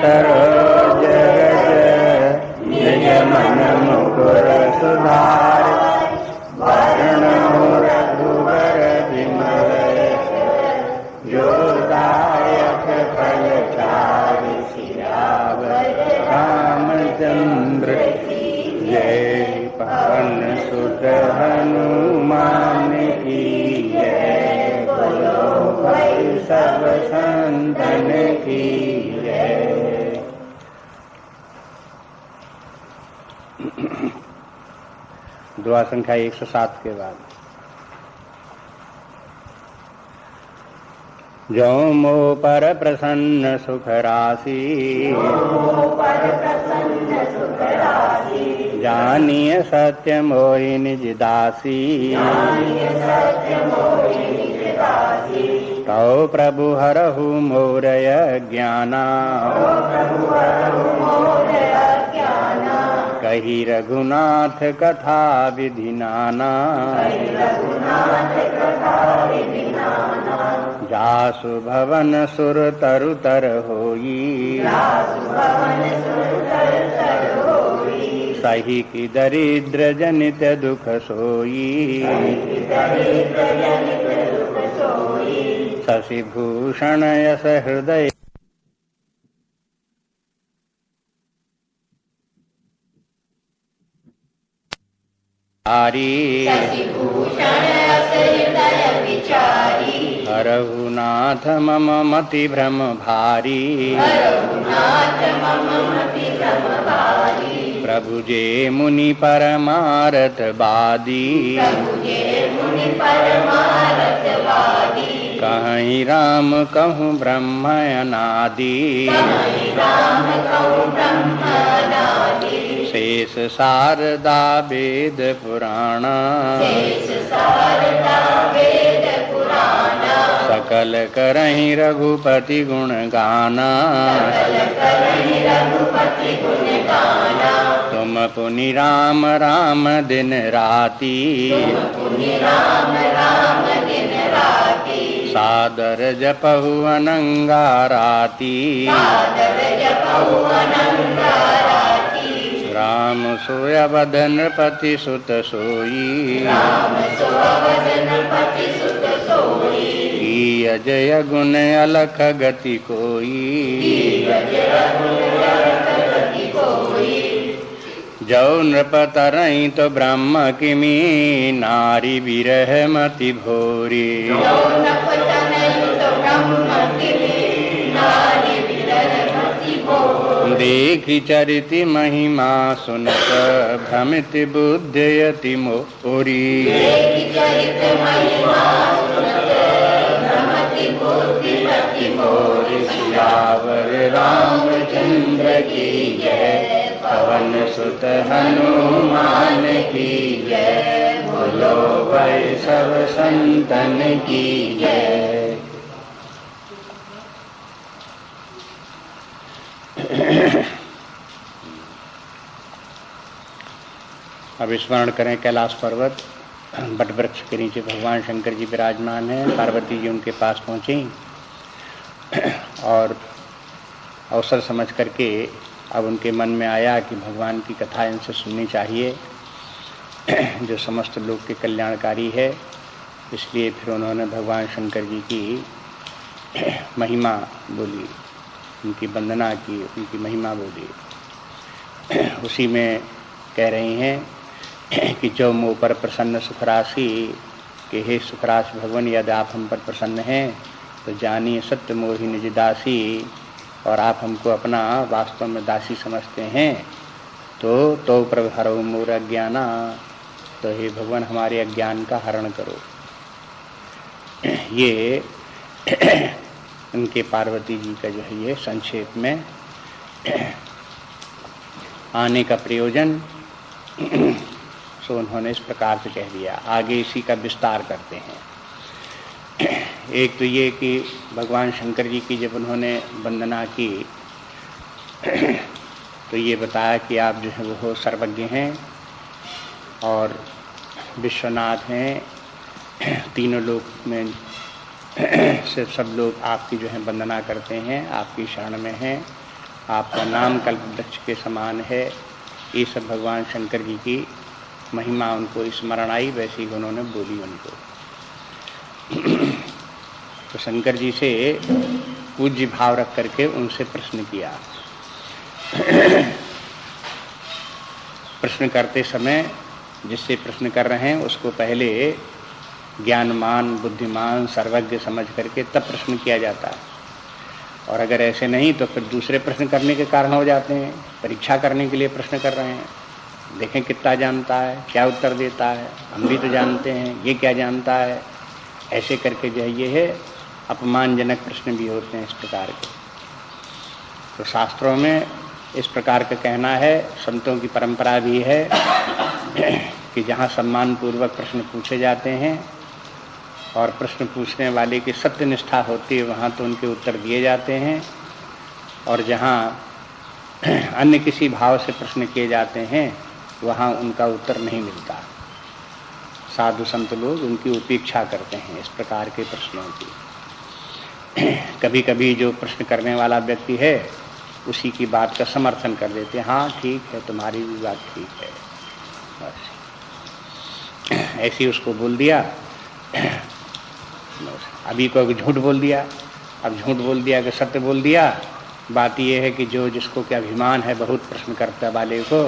सरोज रज निज मन मुकुर सुधार वर्ण रघुवर विमल जो दायक फल चारि सियावर रामचंद्र जय। पवन सुत हनुमान की जय। बोलो भाई सब संतन की जय। दुआ संख्या 107 के बाद जो मो पर प्रसन्न सुख राशि जानिए सत्य मोहि निज दासी तौ प्रभु हरहु मोरय ज्ञाना कही रघुनाथ कथा विधि नाना जासु भवन सुर तरु तर होई सही की दरिद्र जनित दुख सोई शशि भूषण यश हृदय हरहु नाथ मम मति भ्रम भारी प्रभु जे मुनि परमारथ बादी कहीं राम कहूँ ब्रह्म अनादि शेष शारदा वेद पुराण सकल करहि रघुपति गुण गाना तुम पुनि राम राम दिन राती सादर जपहु अनंगाराती राम सोय बदन पति सुत सोई की अजय गुण अलख गति कोई जौ नृप तरई तो ब्रह्म किमी नारी विरह मति भोरी देखी चरिति महिमा सुनत भ्रमित बुद्धयति मोरी सियावर रामचंद्र की जय। पवन सुत हनुमान की जय। बोलो भाई सब संतन की जय। अब स्मरण करें कैलाश पर्वत बट वृक्ष के नीचे भगवान शंकर जी विराजमान हैं। पार्वती जी उनके पास पहुंची और अवसर समझ करके अब उनके मन में आया कि भगवान की कथा इनसे सुननी चाहिए जो समस्त लोग के कल्याणकारी है। इसलिए फिर उन्होंने भगवान शंकर जी की महिमा बोली, उनकी वंदना की, उनकी महिमा बोली। उसी में कह रही हैं कि जो मुँह पर प्रसन्न सुखराशि कि हे सुखराशि भगवान यदि आप हम पर प्रसन्न हैं तो जानिए सत्य मोहि निज दासी, और आप हमको अपना वास्तव में दासी समझते हैं तो प्रभु हरहु मोर अज्ञाना, तो हे भगवान हमारे अज्ञान का हरण करो। ये उनके पार्वती जी का जो है ये संक्षेप में आने का प्रयोजन सो उन्होंने इस प्रकार से कह दिया। आगे इसी का विस्तार करते हैं। एक तो ये कि भगवान शंकर जी की जब उन्होंने वंदना की तो ये बताया कि आप जो है वो सर्वज्ञ हैं और विश्वनाथ हैं, तीनों लोक में से सब लोग आपकी जो है वंदना करते हैं, आपकी शरण में हैं आपका नाम कल्पवृक्ष के समान है। ये सब भगवान शंकर जी की महिमा उनको स्मरण आई, वैसी उन्होंने बोली उनको। तो शंकर जी से पूज्य भाव रख करके उनसे प्रश्न किया। प्रश्न करते समय जिससे प्रश्न कर रहे हैं उसको पहले ज्ञानमान, बुद्धिमान, सर्वज्ञ समझ करके तब प्रश्न किया जाता है। और अगर ऐसे नहीं तो फिर दूसरे प्रश्न करने के कारण हो जाते हैं। परीक्षा करने के लिए प्रश्न कर रहे हैं, देखें कितना जानता है, क्या उत्तर देता है, हम भी तो जानते हैं, ये क्या जानता है। ऐसे करके जो है ये है अपमानजनक प्रश्न भी होते हैं इस प्रकार के। तो शास्त्रों में इस प्रकार का कहना है, संतों की परंपरा भी है कि जहाँ सम्मानपूर्वक प्रश्न पूछे जाते हैं और प्रश्न पूछने वाले की सत्यनिष्ठा होती है वहाँ तो उनके उत्तर दिए जाते हैं, और जहाँ अन्य किसी भाव से प्रश्न किए जाते हैं वहाँ उनका उत्तर नहीं मिलता। साधु संत लोग उनकी उपेक्षा करते हैं इस प्रकार के प्रश्नों की। कभी कभी जो प्रश्न करने वाला व्यक्ति है उसी की बात का समर्थन कर देते हैं, हाँ ठीक है, तुम्हारी भी बात ठीक है, बस ऐसे ही उसको बोल दिया। अभी कोई झूठ बोल दिया, अब झूठ बोल दिया कि सत्य बोल दिया। बात यह है कि जो जिसको क्या अभिमान है बहुत प्रश्न करता वाले को,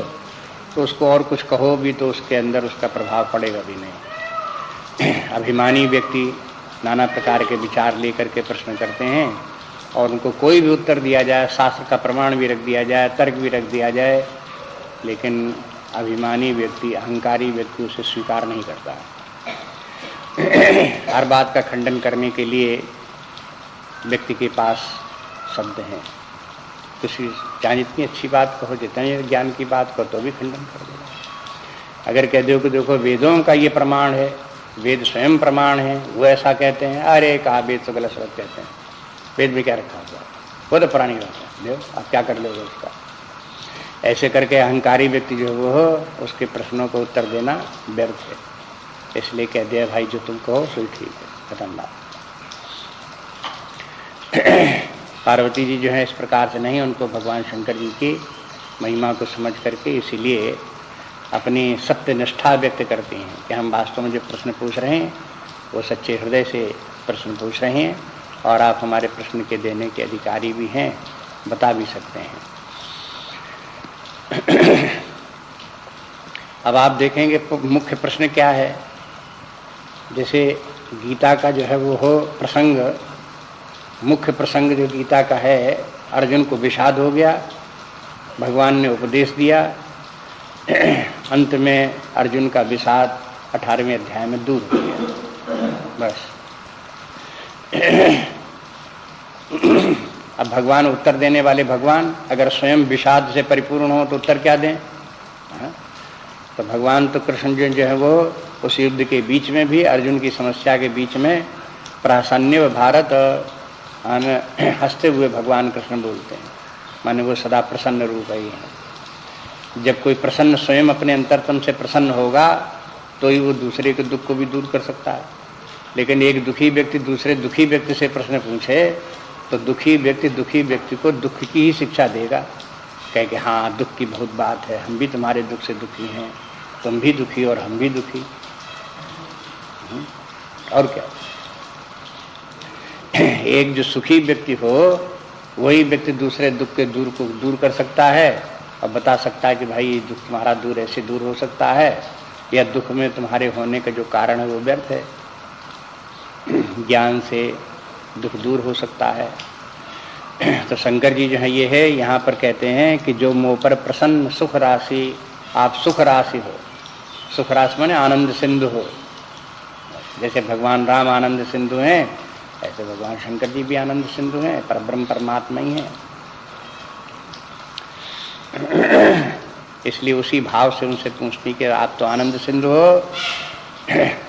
तो उसको और कुछ कहो भी तो उसके अंदर उसका प्रभाव पड़ेगा भी नहीं। अभिमानी व्यक्ति नाना प्रकार के विचार लेकर के प्रश्न करते हैं और उनको कोई भी उत्तर दिया जाए, शास्त्र का प्रमाण भी रख दिया जाए, तर्क भी रख दिया जाए, लेकिन अभिमानी व्यक्ति, अहंकारी व्यक्ति उसे स्वीकार नहीं करता। हर बात का खंडन करने के लिए व्यक्ति के पास शब्द हैं। किसी चाहे जितनी अच्छी बात कहो, जितने ज्ञान की बात कहो तो भी खंडन कर देगा। अगर कह दो कि देखो वेदों का ये प्रमाण है, वेद स्वयं प्रमाण है, वो ऐसा कहते हैं, अरे कहा वेद तो गलत सलत कहते हैं, वेद में क्या रखा हुआ, वो तो पुरानी बात है, देखो आप क्या कर लोगे उसका। ऐसे करके अहंकारी व्यक्ति जो वो हो उसके प्रश्नों को उत्तर देना व्यर्थ है। इसलिए कह दिया भाई जो तुम कहो सो ठीक है, खत्म बात। पार्वती जी जो है इस प्रकार से नहीं, उनको भगवान शंकर जी की महिमा को समझ करके इसीलिए अपनी सत्य निष्ठा व्यक्त करती हैं कि हम वास्तव में जो प्रश्न पूछ रहे हैं वो सच्चे हृदय से प्रश्न पूछ रहे हैं और आप हमारे प्रश्न के देने के अधिकारी भी हैं, बता भी सकते हैं। अब आप देखेंगे मुख्य प्रश्न क्या है। जैसे गीता का जो है वो हो प्रसंग, मुख्य प्रसंग जो गीता का है, अर्जुन को विषाद हो गया, भगवान ने उपदेश दिया, अंत में अर्जुन का विषाद 18वें अध्याय में दूर हो गया, बस। अब भगवान उत्तर देने वाले भगवान अगर स्वयं विषाद से परिपूर्ण हो तो उत्तर क्या दें? तो भगवान तो कृष्ण जो है वो उस युद्ध के बीच में भी, अर्जुन की समस्या के बीच में प्रसन्न भारत हंसते हुए भगवान कृष्ण बोलते हैं, माने वो सदा प्रसन्न रूप ही है। जब कोई प्रसन्न स्वयं अपने अंतरतम से प्रसन्न होगा तो ही वो दूसरे के दुख को भी दूर कर सकता है। लेकिन एक दुखी व्यक्ति दूसरे दुखी व्यक्ति से प्रश्न पूछे तो दुखी व्यक्ति को दुख की ही शिक्षा देगा, कहे कि हाँ दुख की बहुत बात है, हम भी तुम्हारे दुख से दुखी हैं, तुम भी दुखी और हम भी दुखी, और क्या। एक जो सुखी व्यक्ति हो वही व्यक्ति दूसरे दुख के को दूर कर सकता है और बता सकता है कि भाई ये दुख तुम्हारा दूर ऐसे दूर हो सकता है, या दुख में तुम्हारे होने का जो कारण है वो व्यर्थ है, ज्ञान से दुख दूर हो सकता है। तो शंकर जी जो है ये है, यहाँ पर कहते हैं कि जो मोह पर प्रसन्न सुख राशि, आप सुख राशि हो, सुख राशि माने आनंद सिंधु हो। जैसे भगवान राम आनंद सिंधु हैं, ऐसे भगवान शंकर जी भी आनंद सिंधु हैं, परब्रह्म परमात्मा ही हैं। इसलिए उसी भाव से उनसे पूछती कि आप तो आनंद सिंधु हो,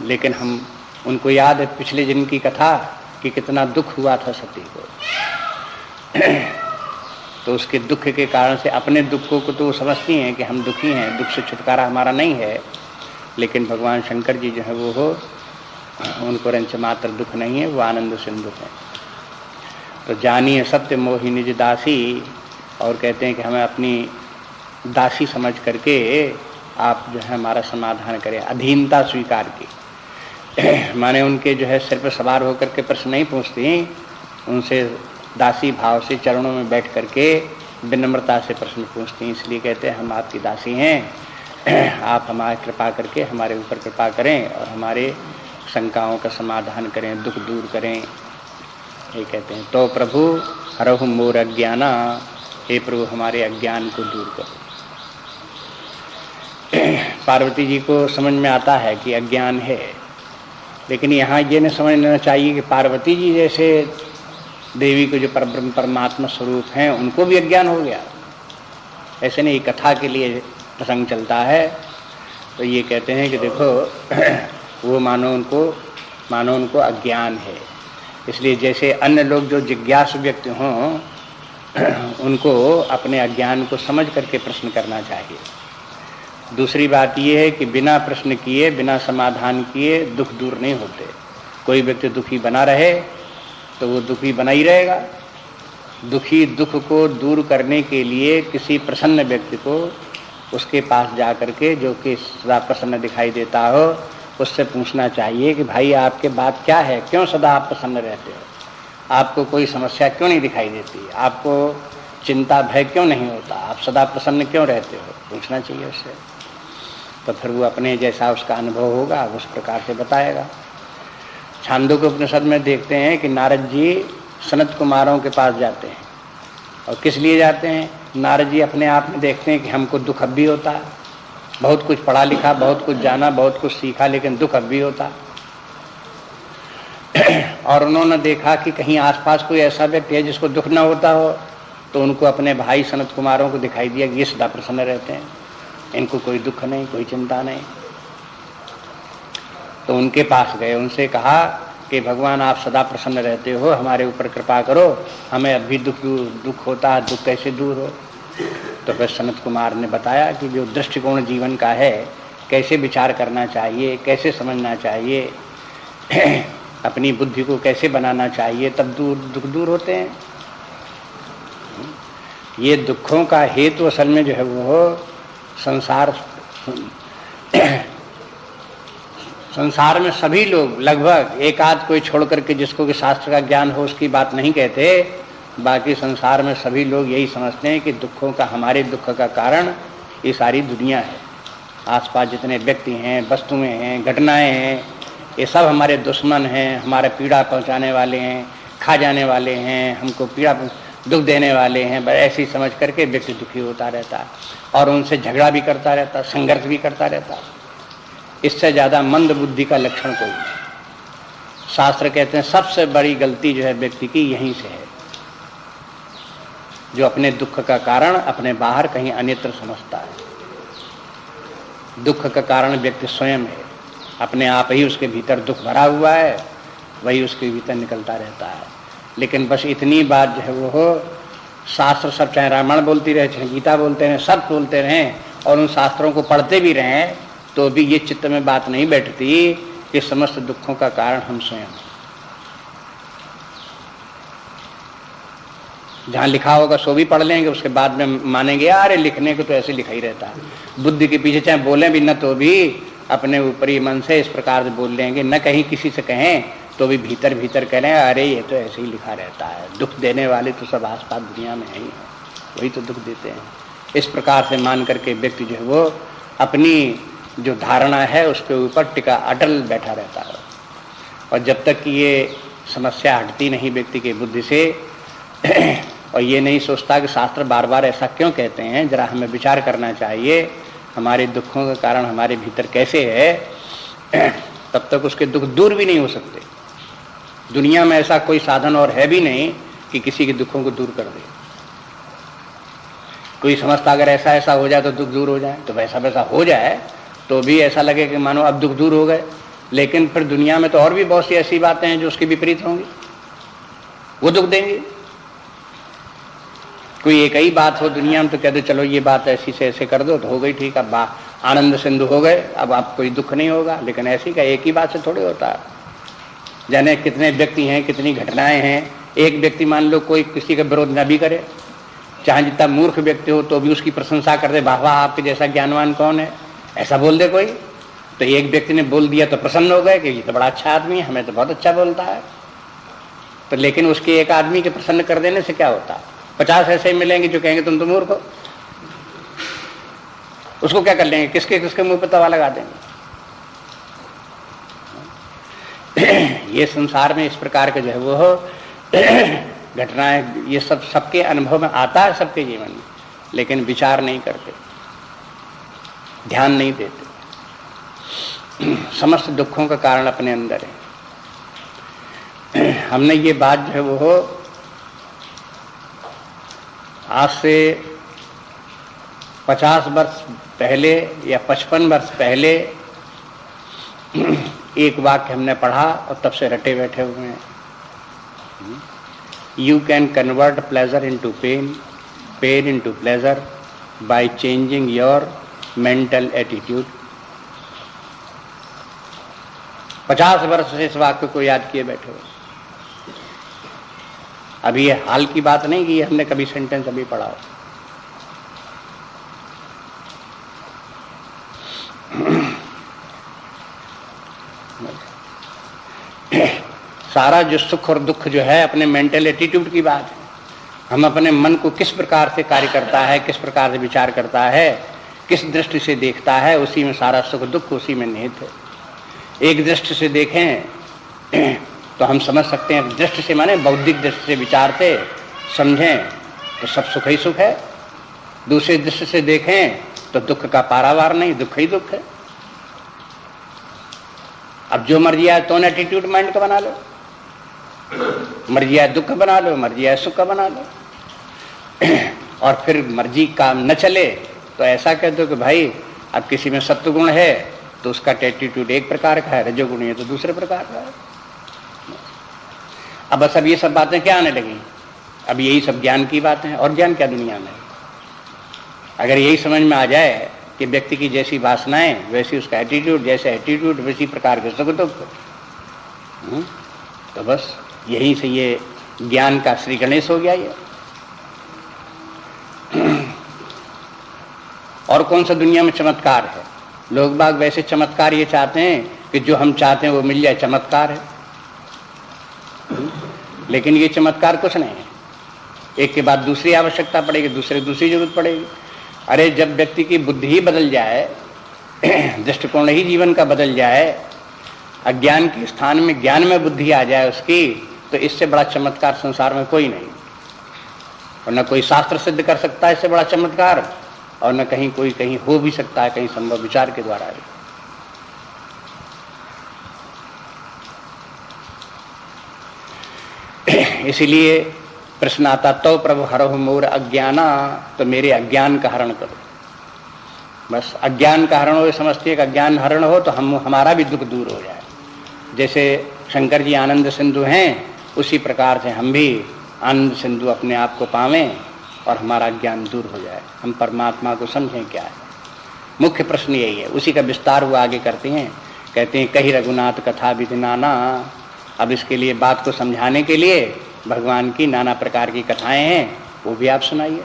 लेकिन हम उनको याद है पिछले जन्म की कथा कि कितना दुख हुआ था सती को। तो उसके दुख के कारण से अपने दुखों को तो समझती हैं कि हम दुखी हैं, दुख से छुटकारा हमारा नहीं है, लेकिन भगवान शंकर जी जो है वो हो, उनको रंच मात्र दुख नहीं है, वो आनंद सिंधु है। तो जानिए सत्य मोहि निज दासी, और कहते हैं कि हमें अपनी दासी समझ करके आप जो है हमारा समाधान करें, अधीनता स्वीकार की। माने उनके जो है सिर पर सवार होकर के प्रश्न नहीं पूछती, उनसे दासी भाव से चरणों में बैठ करके विनम्रता से प्रश्न पूछती हैं। इसलिए कहते हैं हम आपकी दासी हैं, आप हमारी कृपा करके हमारे ऊपर कृपा करें और हमारे शंकाओं का समाधान करें, दुख दूर करें। ये कहते हैं तो प्रभु हरहु मोर अज्ञाना, हे प्रभु हमारे अज्ञान को दूर करो। पार्वती जी को समझ में आता है कि अज्ञान है, लेकिन यहाँ ये नहीं समझ लेना चाहिए कि पार्वती जी जैसे देवी को जो परब्रह्म परमात्मा स्वरूप हैं उनको भी अज्ञान हो गया। ऐसे नहीं, कथा के लिए प्रसंग चलता है। तो ये कहते हैं कि देखो वो मानो उनको अज्ञान है, इसलिए जैसे अन्य लोग जो जिज्ञासु व्यक्ति हों उनको अपने अज्ञान को समझ करके प्रश्न करना चाहिए। दूसरी बात ये है कि बिना प्रश्न किए, बिना समाधान किए दुख दूर नहीं होते। कोई व्यक्ति दुखी बना रहे तो वो दुखी बना ही रहेगा। दुखी दुख को दूर करने के लिए किसी प्रसन्न व्यक्ति को उसके पास जा करके, जो कि सदा प्रसन्न दिखाई देता हो, उससे पूछना चाहिए कि भाई आपके बात क्या है, क्यों सदा आप प्रसन्न रहते हो, आपको कोई समस्या क्यों नहीं दिखाई देती, आपको चिंता भय क्यों नहीं होता, आप सदा प्रसन्न क्यों रहते हो, पूछना चाहिए उससे। तो फिर वो अपने जैसा उसका अनुभव होगा उस प्रकार से बताएगा। छांदोग्य उपनिषद में देखते हैं कि नारद जी सनत कुमारों के पास जाते हैं, और किस लिए जाते हैं? नारद जी अपने आप में देखते हैं कि हमको दुख अब भी होता है, बहुत कुछ पढ़ा लिखा, बहुत कुछ जाना, बहुत कुछ सीखा, लेकिन दुख अब भी होता। और उन्होंने देखा कि कहीं आसपास कोई ऐसा व्यक्ति है जिसको दुख न होता हो, तो उनको अपने भाई सनत कुमारों को दिखाई दिया कि ये सदा प्रसन्न रहते हैं, इनको कोई दुख नहीं, कोई चिंता नहीं। तो उनके पास गए, उनसे कहा कि भगवान आप सदा प्रसन्न रहते हो, हमारे ऊपर कृपा करो, हमें अभी दुख होता है, दुख कैसे दूर हो। तो फिर सनत कुमार ने बताया कि जो दृष्टिकोण जीवन का है, कैसे विचार करना चाहिए, कैसे समझना चाहिए, अपनी बुद्धि को कैसे बनाना चाहिए, तब दुख दूर होते हैं। ये दुखों का हेतु असल में जो है वो संसार में सभी लोग लगभग, एक आध कोई छोड़ करके जिसको कि शास्त्र का ज्ञान हो उसकी बात नहीं कहते, बाकी संसार में सभी लोग यही समझते हैं कि दुखों का, हमारे दुख का कारण ये सारी दुनिया है। आसपास जितने व्यक्ति हैं, वस्तुएं हैं, घटनाएं हैं, ये सब हमारे दुश्मन हैं, हमारे पीड़ा पहुंचाने वाले हैं, खा जाने वाले हैं, हमको पीड़ा दुख देने वाले हैं। बस ऐसे ही समझ करके व्यक्ति दुखी होता रहता है और उनसे झगड़ा भी करता रहता है, संघर्ष भी करता रहता है। इससे ज़्यादा मंद बुद्धि का लक्षण कोई नहीं। शास्त्र कहते हैं सबसे बड़ी गलती जो है व्यक्ति की यहीं से है, जो अपने दुख का कारण अपने बाहर कहीं अन्यत्र समझता है। दुख का कारण व्यक्ति स्वयं है, अपने आप ही उसके भीतर दुख भरा हुआ है, वही उसके भीतर निकलता रहता है। लेकिन बस इतनी बात जो है वो हो, शास्त्र सब, चाहे रामायण बोलती रहे, चाहे गीता बोलते रहें, सब बोलते रहें और उन शास्त्रों को पढ़ते भी रहें, तो भी ये चित्त में बात नहीं बैठती कि समस्त दुखों का कारण हम स्वयं हैं। जहाँ लिखा होगा सो भी पढ़ लेंगे, उसके बाद में मानेंगे अरे लिखने को तो ऐसे लिखा ही रहता है। बुद्धि के पीछे चाहे बोलें भी न तो भी अपने ऊपरी मन से इस प्रकार से बोल लेंगे, न कहीं किसी से कहें तो भी भीतर भीतर कह रहे हैं अरे ये तो ऐसे ही लिखा रहता है, दुख देने वाले तो सब आसपास दुनिया में है ही, वही तो दुख देते हैं। इस प्रकार से मान करके व्यक्ति जो है वो अपनी जो धारणा है उसके ऊपर टिका अटल बैठा रहता है, और जब तक कि ये समस्या हटती नहीं व्यक्ति के बुद्धि से और ये नहीं सोचता कि शास्त्र बार बार ऐसा क्यों कहते हैं, जरा हमें विचार करना चाहिए हमारे दुखों का कारण हमारे भीतर कैसे है, तब तक उसके दुख दूर भी नहीं हो सकते। दुनिया में ऐसा कोई साधन और है भी नहीं कि किसी के दुखों को दूर कर दे। कोई समझता अगर ऐसा ऐसा हो जाए तो दुख दूर हो जाए, तो वैसा वैसा हो जाए तो भी ऐसा लगे कि मानो अब दुख दूर हो गए, लेकिन फिर दुनिया में तो और भी बहुत सी ऐसी बातें हैं जो उसके विपरीत होंगी, वो दुख देंगे। कोई एक ही बात हो दुनिया में तो कह दो चलो ये बात ऐसी से ऐसे कर दो तो हो गई ठीक, अब आनंद सिंधु हो गए, अब आप कोई दुख नहीं होगा। लेकिन ऐसी का एक ही बात से थोड़े होता है। जाने कितने व्यक्ति हैं, कितनी घटनाएं हैं। एक व्यक्ति मान लो कोई किसी का विरोध न भी करे, चाहे जितना मूर्ख व्यक्ति हो तो भी उसकी प्रशंसा कर दे, वाह वाह आपके जैसा ज्ञानवान कौन है, ऐसा बोल दे कोई। तो एक व्यक्ति ने बोल दिया तो प्रसन्न हो गए कि ये तो बड़ा अच्छा आदमी है, हमें तो बहुत अच्छा बोलता है। तो लेकिन उसके एक आदमी के प्रसन्न कर देने से क्या होता, 50 ऐसे ही मिलेंगे जो कहेंगे तुम तो मूर्ख हो। उसको क्या कर लेंगे, किसके किसके मुंह पे तवा लगा देंगे। ये संसार में इस प्रकार के जो है वो घटनाएं, ये सब सबके अनुभव में आता है, सबके जीवन में, लेकिन विचार नहीं करते, ध्यान नहीं देते। समस्त दुखों का कारण अपने अंदर है। हमने ये बात जो है वो आज से 50 वर्ष पहले या 55 वर्ष पहले एक वाक्य हमने पढ़ा और तब से रटे बैठे हुए हैं। You can convert pleasure into pain, pain into pleasure by changing your mental attitude. 50 वर्ष से इस वाक्य को याद किए बैठे हो। अभी ये हाल की बात नहीं कि हमने कभी सेंटेंस अभी पढ़ा हो। सारा जो सुख और दुख जो है अपने मेंटल एटीट्यूड की बात है। हम अपने मन को किस प्रकार से कार्य करता है, किस प्रकार से विचार करता है, किस दृष्टि से देखता है, उसी में सारा सुख दुख उसी में निहित है। एक दृष्टि से देखें तो हम समझ सकते हैं, दृष्टि से माने बौद्धिक दृष्टि से विचारते समझें तो सब सुख ही सुख है। दूसरी दृष्टि से देखें तो दुख का पारावार नहीं, दुख ही दुख है। अब जो मर्जी आए तो एटीट्यूड माइंड का बना लो, मर्जी आए दुख बना लो, मर्जी आए सुख का बना लो। और फिर मर्जी काम न चले तो ऐसा कह दो कि भाई अब किसी में सत्वगुण है तो उसका एटीट्यूड एक प्रकार का है, रजोगुण है तो दूसरे प्रकार का है। अब बस अब ये सब बातें क्या आने लगी, अब यही सब ज्ञान की बातें हैं। और ज्ञान क्या दुनिया में, अगर यही समझ में आ जाए कि व्यक्ति की जैसी वासनाएं वैसी उसका एटीट्यूड, जैसे एटीट्यूड वैसी प्रकार के सुख दुख, तो बस यही से ये ज्ञान का श्री गणेश हो गया ये। और कौन सा दुनिया में चमत्कार है। लोग बाग वैसे चमत्कार ये चाहते हैं कि जो हम चाहते हैं वो मिल जाए, चमत्कार है। लेकिन ये चमत्कार कुछ नहीं है, एक के बाद दूसरी आवश्यकता पड़ेगी, दूसरी जरूरत पड़ेगी। अरे जब व्यक्ति की बुद्धि ही बदल जाए, दृष्टिकोण ही जीवन का बदल जाए, अज्ञान के स्थान में ज्ञान में बुद्धि आ जाए उसकी, तो इससे बड़ा चमत्कार संसार में कोई नहीं। और न कोई शास्त्र सिद्ध कर सकता है इससे बड़ा चमत्कार, और न कहीं कोई कहीं हो भी सकता है, कहीं संभव विचार के द्वारा है। इसीलिए प्रश्न आता तो प्रभु हरहु मोर अज्ञाना, तो मेरे अज्ञान का हरण करो। बस अज्ञान का हरण हो, समझते हैं कि अज्ञान हरण हो तो हमारा भी दुख दूर हो जाए। जैसे शंकर जी आनंद सिंधु हैं, उसी प्रकार से हम भी आनंद सिंधु अपने आप को पावें और हमारा ज्ञान दूर हो जाए, हम परमात्मा को समझें क्या है। मुख्य प्रश्न यही है। उसी का विस्तार वो आगे करते हैं, कहते हैं कही रघुनाथ कथा विधि नाना। अब इसके लिए बात को समझाने के लिए भगवान की नाना प्रकार की कथाएं हैं, वो भी आप सुनाइए।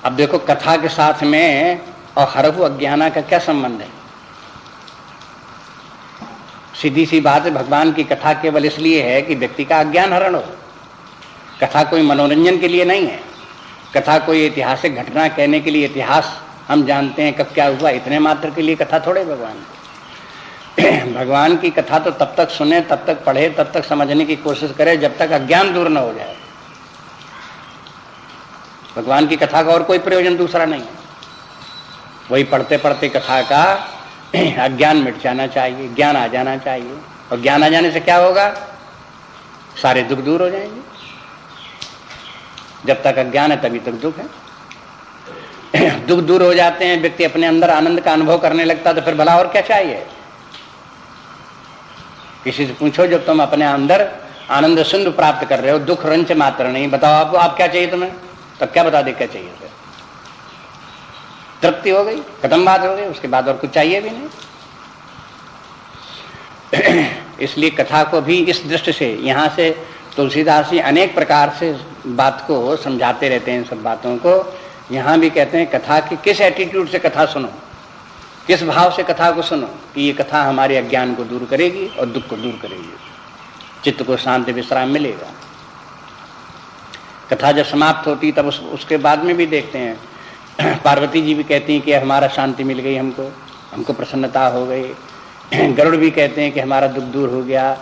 अब देखो कथा के साथ में और हरहु अज्ञाना का क्या संबंध है। सीधी सी बात है, भगवान की कथा केवल इसलिए है कि व्यक्ति का अज्ञान हरण हो। कथा कोई मनोरंजन के लिए नहीं है, कथा कोई ऐतिहासिक घटना कहने के लिए, इतिहास हम जानते हैं कब क्या हुआ, इतने मात्र के लिए कथा थोड़े भगवान की। भगवान की कथा तो तब तक सुने, तब तक पढ़े, तब तक समझने की कोशिश करे जब तक अज्ञान दूर न हो जाए। भगवान की कथा का और कोई प्रयोजन दूसरा नहीं है। वही पढ़ते पढ़ते कथा का अज्ञान मिट जाना चाहिए, ज्ञान आ जाना चाहिए। और ज्ञान आ जाने से क्या होगा, सारे दुख दूर हो जाएंगे। जब तक अज्ञान है तभी तक दुख है। दुख दूर हो जाते हैं, व्यक्ति अपने अंदर आनंद का अनुभव करने लगता, तो फिर भला और क्या चाहिए। किसी से पूछो जब तुम अपने अंदर आनंद सिंधु प्राप्त कर रहे हो, दुख रंच मात्र नहीं, बताओ आपको आप क्या चाहिए तुम्हें, तब क्या बता दे क्या चाहिए। फिर तृप्ति हो गई, खत्म बात हो गई, उसके बाद और कुछ चाहिए भी नहीं। इसलिए कथा को भी इस दृष्टि से, यहाँ से तुलसीदास जी अनेक प्रकार से बात को समझाते रहते हैं, इन सब बातों को। यहाँ भी कहते हैं कथा की किस एटीट्यूड से कथा सुनो, किस भाव से कथा को सुनो कि ये कथा हमारे अज्ञान को दूर करेगी और दुख को दूर करेगी, चित्त को शांति विश्राम मिलेगा। कथा जब समाप्त होती तब उसके बाद में भी देखते हैं पार्वती जी भी कहती हैं कि हमारा शांति मिल गई, हमको प्रसन्नता हो गई। गरुड़ भी कहते हैं कि हमारा दुख दूर हो गया,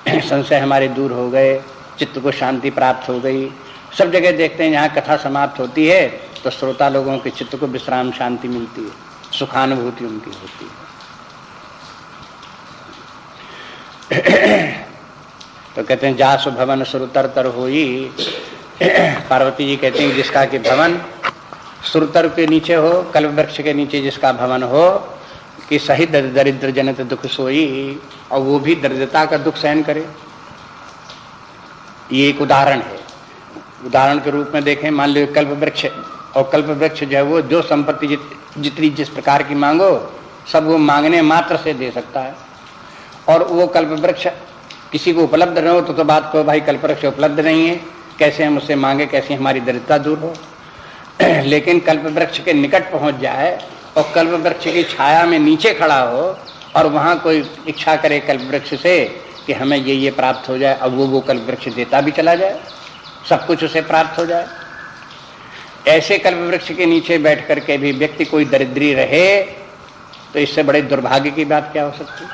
संशय हमारे दूर हो गए, चित्त को शांति प्राप्त हो गई। सब जगह देखते हैं जहाँ कथा समाप्त होती है तो श्रोता लोगों के चित्त को विश्राम शांति मिलती है, सुखानुभूति उनकी होती है। तो कहते हैं जासु भवन सुरतर तर होई। पार्वती जी कहते हैं जिसका कि भवन सुरतर के नीचे हो, कल्प वृक्ष के नीचे जिसका भवन हो, कि सही दरिद्र जनित दुख सोई, और वो भी दरिद्रता का दुख सहन करे। ये एक उदाहरण है। उदाहरण के रूप में देखें, मान लो कल्प वृक्ष, और कल्प वृक्ष जो है वो जो संपत्ति जितनी जिस प्रकार की मांगो सब वो मांगने मात्र से दे सकता है। और वो कल्प वृक्ष किसी को उपलब्ध न हो तो बात को भाई कल्प वृक्ष उपलब्ध नहीं है, कैसे हम उससे मांगे, कैसे हमारी दरिद्रता दूर हो। लेकिन कल्प वृक्ष के निकट पहुंच जाए और कल्प वृक्ष की छाया में नीचे खड़ा हो और वहां कोई इच्छा करे कल्प वृक्ष से कि हमें ये प्राप्त हो जाए, अब वो कल्प वृक्ष देता भी चला जाए, सब कुछ उसे प्राप्त हो जाए। ऐसे कल्प वृक्ष के नीचे बैठ करके भी व्यक्ति कोई दरिद्री रहे तो इससे बड़े दुर्भाग्य की बात क्या हो सकती।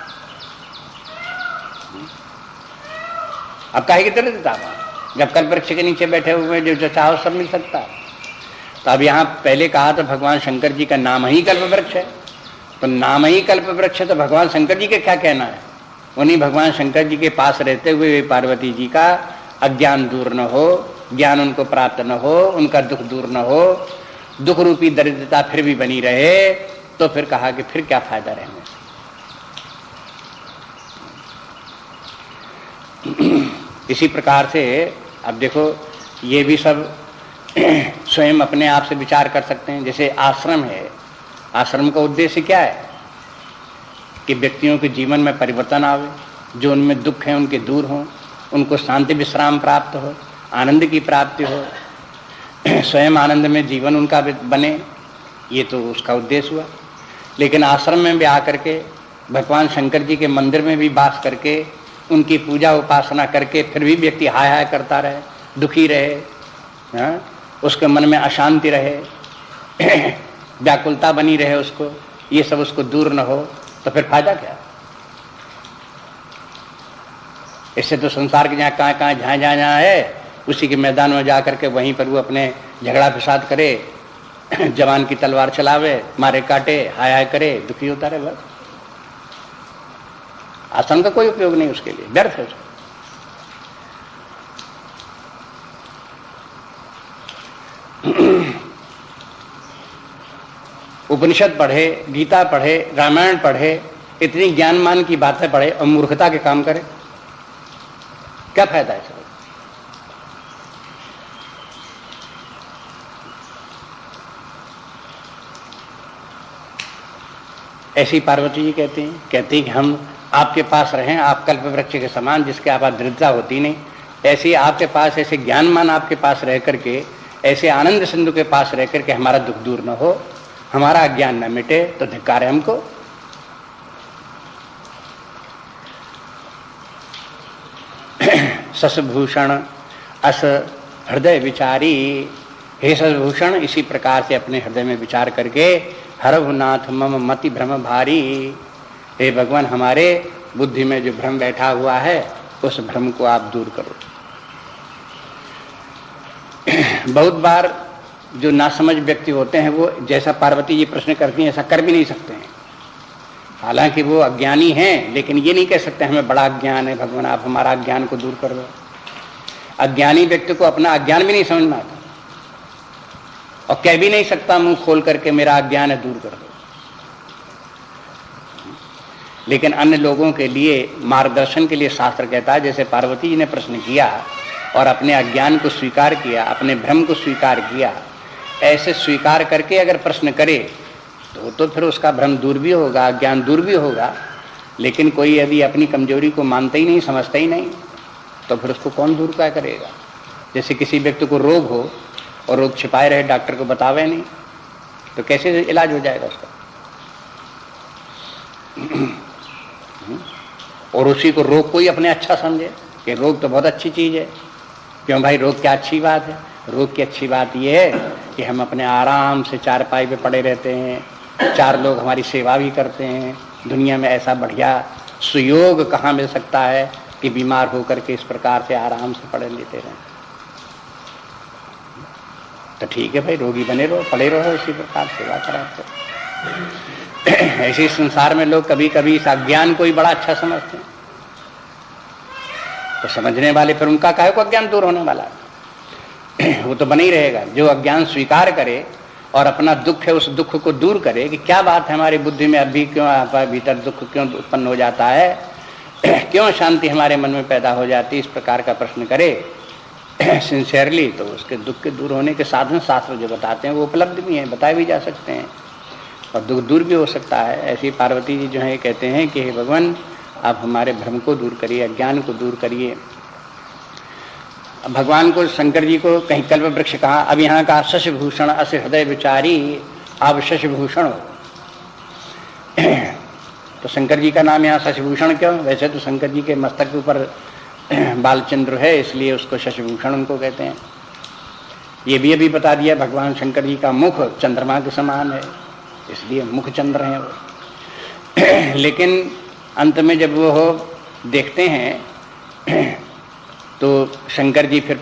अब काहे की दरिद्रता, जब कल्प वृक्ष के नीचे बैठे हुए जो चाहो सब मिल सकता है। तो अब यहाँ पहले कहा तो भगवान शंकर जी का नाम ही कल्प वृक्ष है, तो नाम ही कल्प वृक्ष है तो भगवान शंकर जी के क्या कहना है। उन्हीं भगवान शंकर जी के पास रहते हुए पार्वती जी का अज्ञान दूर न हो, ज्ञान उनको प्राप्त न हो, उनका दुख दूर न हो, दुख रूपी दरिद्रता फिर भी बनी रहे, तो फिर कहा कि फिर क्या फायदा रहने से। इसी प्रकार से अब देखो ये भी सब स्वयं अपने आप से विचार कर सकते हैं। जैसे आश्रम है, आश्रम का उद्देश्य क्या है कि व्यक्तियों के जीवन में परिवर्तन आवे, जो उनमें दुख है उनके दूर हों, उनको शांति विश्राम प्राप्त हो, आनंद की प्राप्ति हो, स्वयं आनंद में जीवन उनका बने, ये तो उसका उद्देश्य हुआ। लेकिन आश्रम में भी आकर के भगवान शंकर जी के मंदिर में भी वास करके उनकी पूजा उपासना करके फिर भी व्यक्ति हाय हाय करता रहे, दुखी रहे, हाँ? उसके मन में अशांति रहे, व्याकुलता बनी रहे उसको, ये सब उसको दूर न हो, तो फिर फायदा क्या। इससे तो संसार के जहाँ कहाँ जहाँ है उसी के मैदान में जा करके वहीं पर वो अपने झगड़ा फिसाद करे, जवान की तलवार चलावे, मारे काटे, हाय हाय करे, दुखी होता रहे, बस। आश्रम का कोई उपयोग नहीं उसके लिए, व्यर्थ है। उपनिषद पढ़े, गीता पढ़े, रामायण पढ़े, इतनी ज्ञानमान की बातें पढ़े और मूर्खता के काम करे, क्या फायदा है। ऐसी पार्वती जी कहती हैं कि हम आपके पास रहें, आप कल्प वृक्ष के समान जिसके आप दरिद्रता होती नहीं, ऐसे आपके पास, ऐसे ज्ञानमान आपके पास रह करके, ऐसे आनंद सिंधु के पास रह करके हमारा दुख दूर न हो, हमारा अज्ञान न मिटे, तो धिक्कार है हमको। ससभूषण अस हृदय विचारी, हे ससभूषण, इसी प्रकार से अपने हृदय में विचार करके हरभुनाथ मम मति भ्रम भारी, हे भगवान हमारे बुद्धि में जो भ्रम बैठा हुआ है उस भ्रम को आप दूर करो। बहुत बार जो नासमझ व्यक्ति होते हैं वो जैसा पार्वती जी प्रश्न करती हैं ऐसा कर भी नहीं सकते हैं, हालांकि वो अज्ञानी हैं, लेकिन ये नहीं कह सकते हमें बड़ा अज्ञान है, भगवान आप हमारा अज्ञान को दूर कर दो। अज्ञानी व्यक्ति को अपना अज्ञान भी नहीं समझ में आता और कह भी नहीं सकता मुंह खोल करके मेरा अज्ञान है, दूर कर दो। लेकिन अन्य लोगों के लिए मार्गदर्शन के लिए शास्त्र कहता है, जैसे पार्वती जी ने प्रश्न किया और अपने अज्ञान को स्वीकार किया, अपने भ्रम को स्वीकार किया, ऐसे स्वीकार करके अगर प्रश्न करे तो फिर उसका भ्रम दूर भी होगा, अज्ञान दूर भी होगा। लेकिन कोई यदि अपनी कमजोरी को मानता ही नहीं, समझता ही नहीं, तो फिर उसको कौन दूर क्या करेगा। जैसे किसी व्यक्ति को रोग हो और रोग छिपाए रहे, डॉक्टर को बतावे नहीं, तो कैसे इलाज हो जाएगा उसका? और उसी को रोग को ही अपने अच्छा समझे कि रोग तो बहुत अच्छी चीज है। क्यों भाई, रोग क्या अच्छी बात है? रोग की अच्छी बात यह है कि हम अपने आराम से चारपाई पे पड़े रहते हैं, 4 लोग हमारी सेवा भी करते हैं। दुनिया में ऐसा बढ़िया सुयोग कहाँ मिल सकता है कि बीमार होकर के इस प्रकार से आराम से पड़े लेते रहें? तो ठीक है भाई, रोगी बने रहो, पड़े रहो, इसी प्रकार सेवा कराते। ऐसे संसार में लोग कभी कभी इस अज्ञान को ही बड़ा अच्छा समझते हैं। तो समझने वाले फिर उनका काहे को अज्ञान दूर होने वाला है? वो तो बना ही रहेगा। जो अज्ञान स्वीकार करे और अपना दुख है उस दुख को दूर करे कि क्या बात है हमारी बुद्धि में अभी क्यों भीतर दुख क्यों उत्पन्न हो जाता है, क्यों शांति हमारे मन में पैदा हो जाती है, इस प्रकार का प्रश्न करे सिंसियरली, तो उसके दुख के दूर होने के साधन शास्त्र जो बताते हैं वो उपलब्ध भी हैं, बताए भी जा सकते हैं और दुख दूर भी हो सकता है। ऐसी पार्वती जी जो है कहते हैं कि हे भगवान, आप हमारे भ्रम को दूर करिए, अज्ञान को दूर करिए। भगवान को, शंकर जी को कहीं कल्प वृक्ष कहा, अब यहाँ का शशभूषण अस हृदय विचारी, आप शशभूषण हो। तो शंकर जी का नाम यहाँ शशभूषण क्यों? वैसे तो शंकर जी के मस्तक के ऊपर बालचंद्र है, इसलिए उसको शशभूषण उनको कहते हैं। ये भी अभी बता दिया, भगवान शंकर जी का मुख चंद्रमा के समान है, इसलिए मुख चंद्र हैं वो। लेकिन अंत में जब वो देखते हैं तो शंकर जी फिर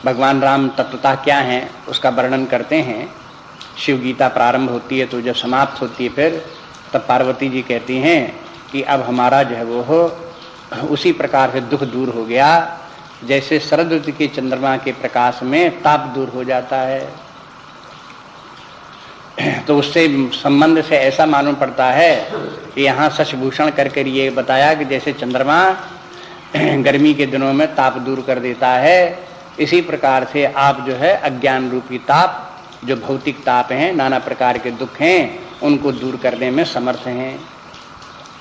भगवान राम तत्वतः क्या हैं उसका वर्णन करते हैं। शिव गीता प्रारंभ होती है, तो जब समाप्त होती है फिर तब पार्वती जी कहती हैं कि अब हमारा जो है वो उसी प्रकार से दुख दूर हो गया जैसे शरद ऋतु के चंद्रमा के प्रकाश में ताप दूर हो जाता है। तो उससे संबंध से ऐसा मालूम पड़ता है कि यहाँ शशभूषण करके ये बताया कि जैसे चंद्रमा गर्मी के दिनों में ताप दूर कर देता है, इसी प्रकार से आप जो है अज्ञान रूपी ताप, जो भौतिक ताप हैं, नाना प्रकार के दुख हैं, उनको दूर करने में समर्थ हैं।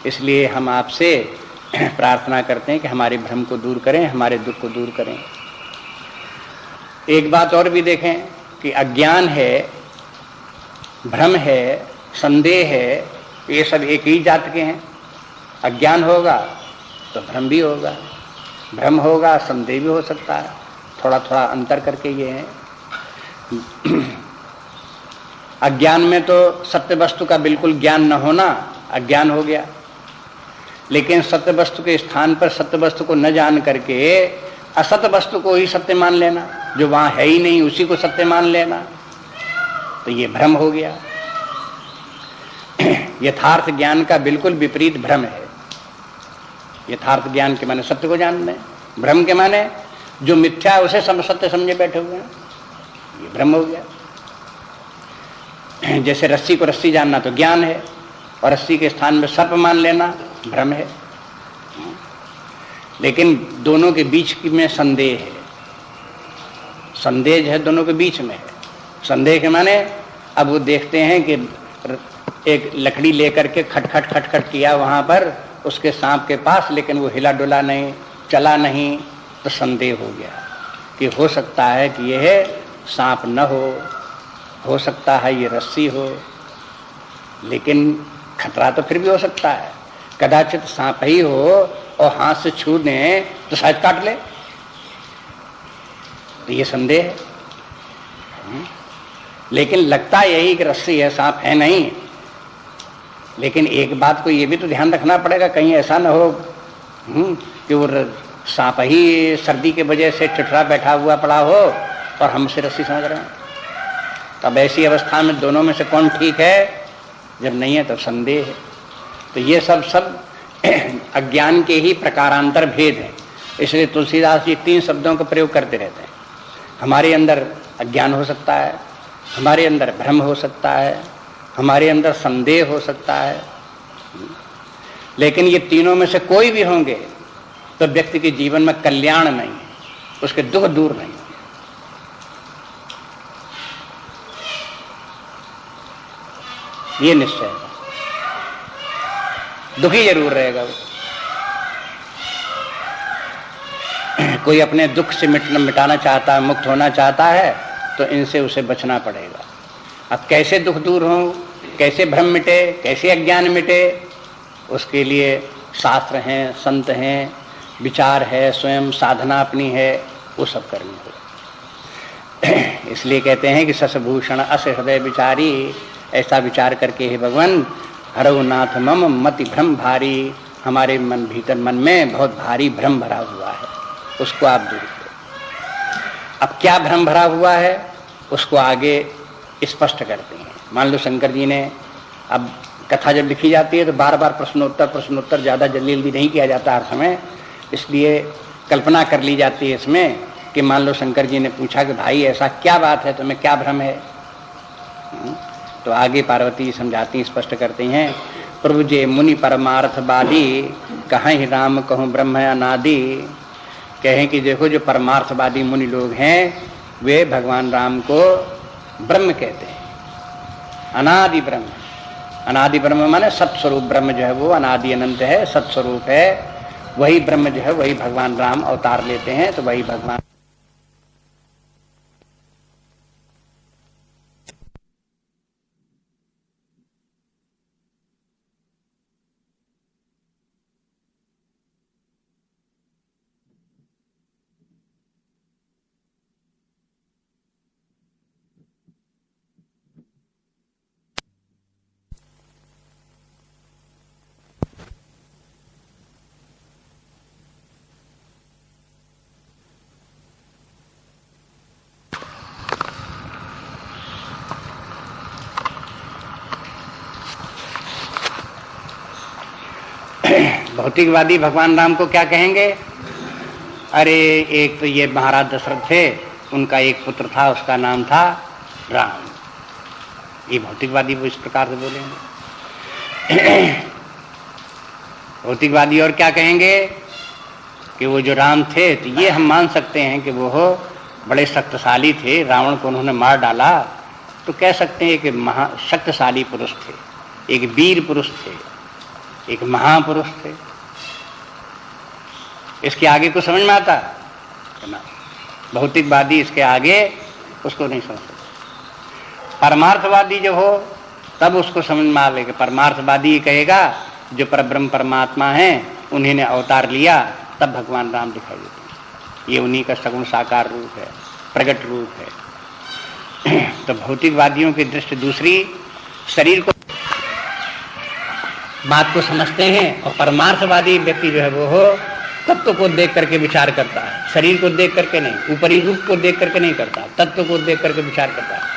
इसलिए हम आपसे प्रार्थना करते हैं कि हमारे भ्रम को दूर करें, हमारे दुख को दूर करें। एक बात और भी देखें कि अज्ञान है, भ्रम है, संदेह है, ये सब एक ही जात के हैं। अज्ञान होगा तो भ्रम भी होगा, भ्रम होगा संदेह भी हो सकता है, थोड़ा थोड़ा अंतर करके ये है। अज्ञान में तो सत्य वस्तु का बिल्कुल ज्ञान न होना अज्ञान हो गया, लेकिन सत्य वस्तु के स्थान पर सत्य वस्तु को न जान करके असत्य वस्तु को ही सत्य मान लेना, जो वहां है ही नहीं उसी को सत्य मान लेना, तो ये भ्रम हो गया। यथार्थ ज्ञान का बिल्कुल विपरीत भ्रम है। यथार्थ ज्ञान के माने सत्य को जानना है, भ्रम के माने जो मिथ्या है उसे सत्य समझे बैठे हुए हैं, ये भ्रम हो गया। जैसे रस्सी को रस्सी जानना तो ज्ञान है, और रस्सी के स्थान में सर्प मान लेना भ्रम है। लेकिन दोनों के बीच में संदेह है, संदेह है दोनों के बीच में है। संदेह के माने अब वो देखते हैं कि एक लकड़ी लेकर के खटखट खटखट किया वहां पर उसके सांप के पास, लेकिन वो हिला डुला नहीं, चला नहीं, तो संदेह हो गया कि हो सकता है कि यह सांप न हो सकता है ये रस्सी हो, लेकिन खतरा तो फिर भी हो सकता है, कदाचित सांप ही हो और हाथ से छू दे तो शायद काट ले, तो ये संदेह है। लेकिन लगता यही कि रस्सी है, सांप है नहीं। लेकिन एक बात को ये भी तो ध्यान रखना पड़ेगा, कहीं ऐसा न हो कि वो सांप ही सर्दी के वजह से ठिठुरा बैठा हुआ पड़ा हो और हमसे रस्सी समझ रहे हैं। तब ऐसी अवस्था में दोनों में से कौन ठीक है? जब नहीं है तब संदेह है। तो ये सब अज्ञान के ही प्रकारांतर भेद हैं। इसलिए तुलसीदास जी 3 शब्दों का प्रयोग करते रहते हैं। हमारे अंदर अज्ञान हो सकता है, हमारे अंदर भ्रम हो सकता है, हमारे अंदर संदेह हो सकता है, लेकिन ये तीनों में से कोई भी होंगे तो व्यक्ति के जीवन में कल्याण नहीं है, उसके दुख दूर नहीं है। ये निश्चय है, दुखी जरूर रहेगा वो। कोई अपने दुख से मिटाना चाहता है, मुक्त होना चाहता है, तो इनसे उसे बचना पड़ेगा। अब कैसे दुख दूर हो, कैसे भ्रम मिटे, कैसे अज्ञान मिटे, उसके लिए शास्त्र हैं, संत हैं, विचार है, स्वयं साधना अपनी है, वो सब करनी हो। इसलिए कहते हैं कि ससभूषण अस हृदय विचारी, ऐसा विचार करके हे भगवान हरौ नाथ मम मति भ्रम भारी, हमारे मन भीतर मन में बहुत भारी भ्रम भरा हुआ है, उसको आप दूर करो। अब क्या भ्रम भरा हुआ है उसको आगे स्पष्ट करते हैं। मान लो शंकर जी ने, अब कथा जब लिखी जाती है तो बार बार प्रश्नोत्तर ज़्यादा जल्दी नहीं किया जाता हर समय, इसलिए कल्पना कर ली जाती है इसमें कि मान लो शंकर जी ने पूछा कि भाई ऐसा क्या बात है, तुम्हें क्या भ्रम है। तो आगे पार्वती समझाती, स्पष्ट करती हैं, प्रभु जे मुनि परमार्थवादी, कहीं राम कहूँ ब्रह्म अनादि। कहें कि देखो जो परमार्थवादी मुनि लोग हैं वे भगवान राम को ब्रह्म कहते हैं, अनादि ब्रह्म। अनादि ब्रह्म माने सत्स्वरूप ब्रह्म जो है वो अनादि अनंत है, सत्स्वरूप है, वही ब्रह्म जो है वही भगवान राम अवतार लेते हैं, तो वही भगवान। भौतिकवादी भगवान राम को क्या कहेंगे? अरे एक तो ये महाराज दशरथ थे, उनका एक पुत्र था, उसका नाम था राम। ये भौतिकवादी वो इस प्रकार से बोलेंगे। भौतिकवादी और क्या कहेंगे कि वो जो राम थे तो ये हम मान सकते हैं कि वो बड़े शक्तिशाली थे, रावण को उन्होंने मार डाला, तो कह सकते हैं कि महाशक्तिशाली पुरुष थे, एक वीर पुरुष थे, एक महापुरुष थे। इसके आगे को समझ में आता है? भौतिकवादी इसके आगे उसको नहीं समझ सकते। परमार्थवादी जो हो तब उसको समझ में आ लेगा। परमार्थवादी कहेगा जो परब्रह्म परमात्मा हैं उन्हीं ने अवतार लिया, तब भगवान राम दिखाई देते हैं, ये उन्हीं का सगुण साकार रूप है, प्रकट रूप है। तो भौतिकवादियों की दृष्टि दूसरी, शरीर को बात को समझते हैं, और परमार्थवादी व्यक्ति जो है वो हो तत्व को देख करके विचार करता है, शरीर को देख करके नहीं, ऊपरी रूप को देख करके नहीं करता, तत्व को देख करके विचार करता है।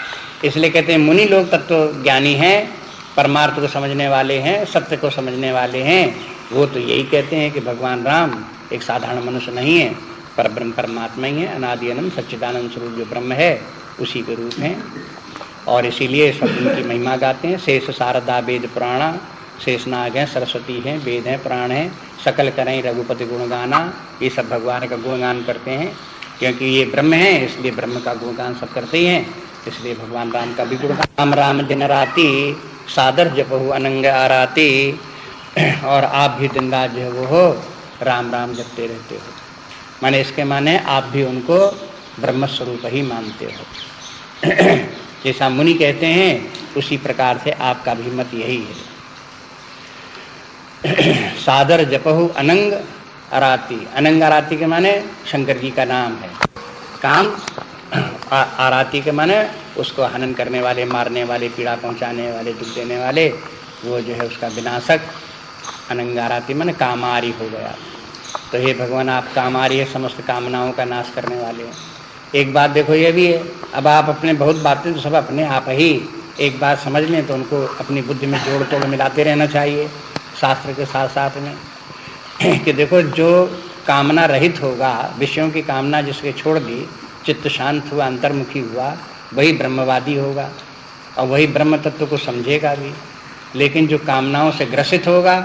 इसलिए कहते हैं मुनि लोग तत्व ज्ञानी हैं, परमार्थ को समझने वाले हैं, सत्य को समझने वाले हैं। वो तो यही कहते हैं कि भगवान राम एक साधारण मनुष्य नहीं है, परब्रह्म परमात्मा ही है, अनादि अनंत सच्चिदानंद स्वरूप जो ब्रह्म है उसी के रूप हैं। और इसीलिए सब उनकी महिमा गाते हैं। शेष शारदा वेद पुराणा, शेषनाग हैं, सरस्वती हैं, वेद हैं, प्राण हैं, सकल करें रघुपति गुणगाना। ये सब भगवान का गुणगान करते हैं, क्योंकि ये ब्रह्म है इसलिए ब्रह्म का गुणगान सब करते ही हैं, इसलिए भगवान राम का भी गुणगान। राम राम दिन राति सादर जपहु अनंग आराती। और आप भी दिन रात जो है वो हो राम राम जपते रहते हो, माने इसके माने आप भी उनको ब्रह्म स्वरूप ही मानते हो। जैसा मुनि कहते हैं उसी प्रकार से आपका भी मत यही है। सादर जपहु अनंग आराती, अनंग आराती के माने शंकर जी का नाम है। काम आराती के माने उसको हनन करने वाले, मारने वाले, पीड़ा पहुंचाने वाले, दुख देने वाले, वो जो है उसका विनाशक। अनंग आराती माने कामारी हो गया। तो हे भगवान आप कामारी है, समस्त कामनाओं का नाश करने वाले हैं। एक बात देखो ये भी है, अब आप अपने बहुत बातें तो सब अपने आप ही एक बात समझ लें तो उनको अपनी बुद्धि में जोड़ तोड़ मिलाते रहना चाहिए शास्त्र के साथ साथ में। कि देखो जो कामना रहित होगा, विषयों की कामना जिसके छोड़ दी, चित्त शांत हुआ, अंतर्मुखी हुआ, वही ब्रह्मवादी होगा और वही ब्रह्म तत्व को समझेगा भी। लेकिन जो कामनाओं से ग्रसित होगा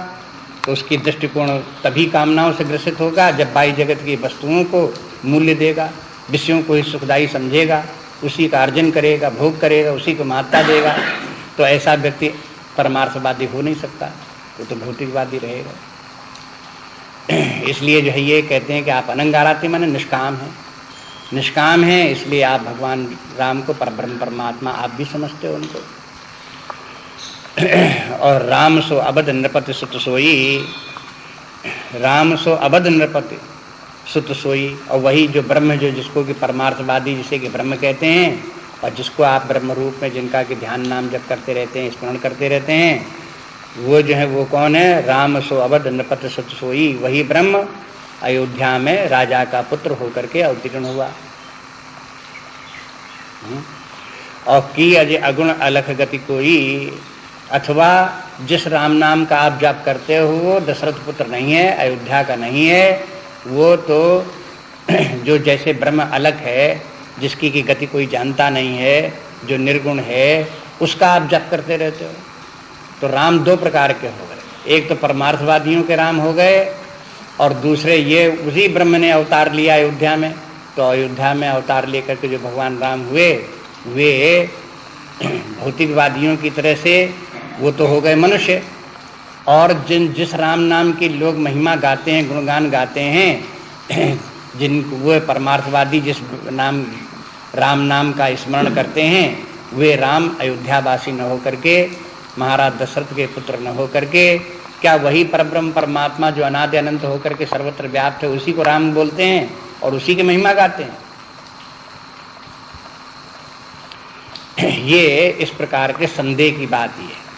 तो उसकी दृष्टिकोण तभी कामनाओं से ग्रसित होगा जब बाह्य जगत की वस्तुओं को मूल्य देगा, विषयों को ही सुखदायी समझेगा, उसी का अर्जन करेगा, भोग करेगा, उसी को महत्ता देगा। तो ऐसा व्यक्ति परमार्थवादी हो नहीं सकता, वो तो भौतिकवादी रहेगा। इसलिए जो है ये कहते हैं कि आप अनंगाराती माने निष्काम हैं, निष्काम हैं, इसलिए आप भगवान राम को परब्रह्म परमात्मा आप भी समझते हो उनको। और राम सो अबध नृपति सुत सोई, राम सो अबध नृपति सुत सोई, और वही जो ब्रह्म जो जिसको कि परमार्थवादी जिसे कि ब्रह्म कहते हैं और जिसको आप ब्रह्म रूप में जिनका कि ध्यान नाम जप करते रहते हैं, स्मरण करते रहते हैं, वो जो है वो कौन है? राम सो अवध नृपति सुत सोई, वही ब्रह्म अयोध्या में राजा का पुत्र होकर के अवतीर्ण हुआ। और की अजय अगुण अलख गति कोई, अथवा जिस राम नाम का आप जप करते हो वो दशरथ पुत्र नहीं है, अयोध्या का नहीं है, वो तो जो जैसे ब्रह्म अलग है, जिसकी की गति कोई जानता नहीं है, जो निर्गुण है, उसका आप जप करते रहते हो। तो राम दो प्रकार के हो गए, एक तो परमार्थवादियों के राम हो गए और दूसरे ये उसी ब्रह्म ने अवतार लिया अयोध्या में। तो अयोध्या में अवतार लेकर के जो भगवान राम हुए वे भौतिकवादियों की तरह से वो तो हो गए मनुष्य, और जिस राम नाम की लोग महिमा गाते हैं, गुणगान गाते हैं, जिन वो परमार्थवादी जिस नाम राम नाम का स्मरण करते हैं, वे राम अयोध्यावासी न होकर के, महाराज दशरथ के पुत्र न होकर के, क्या वही परब्रह्म परमात्मा जो अनादि अनंत होकर के सर्वत्र व्याप्त है उसी को राम बोलते हैं और उसी की महिमा गाते हैं। ये इस प्रकार के संदेह की बात ही है।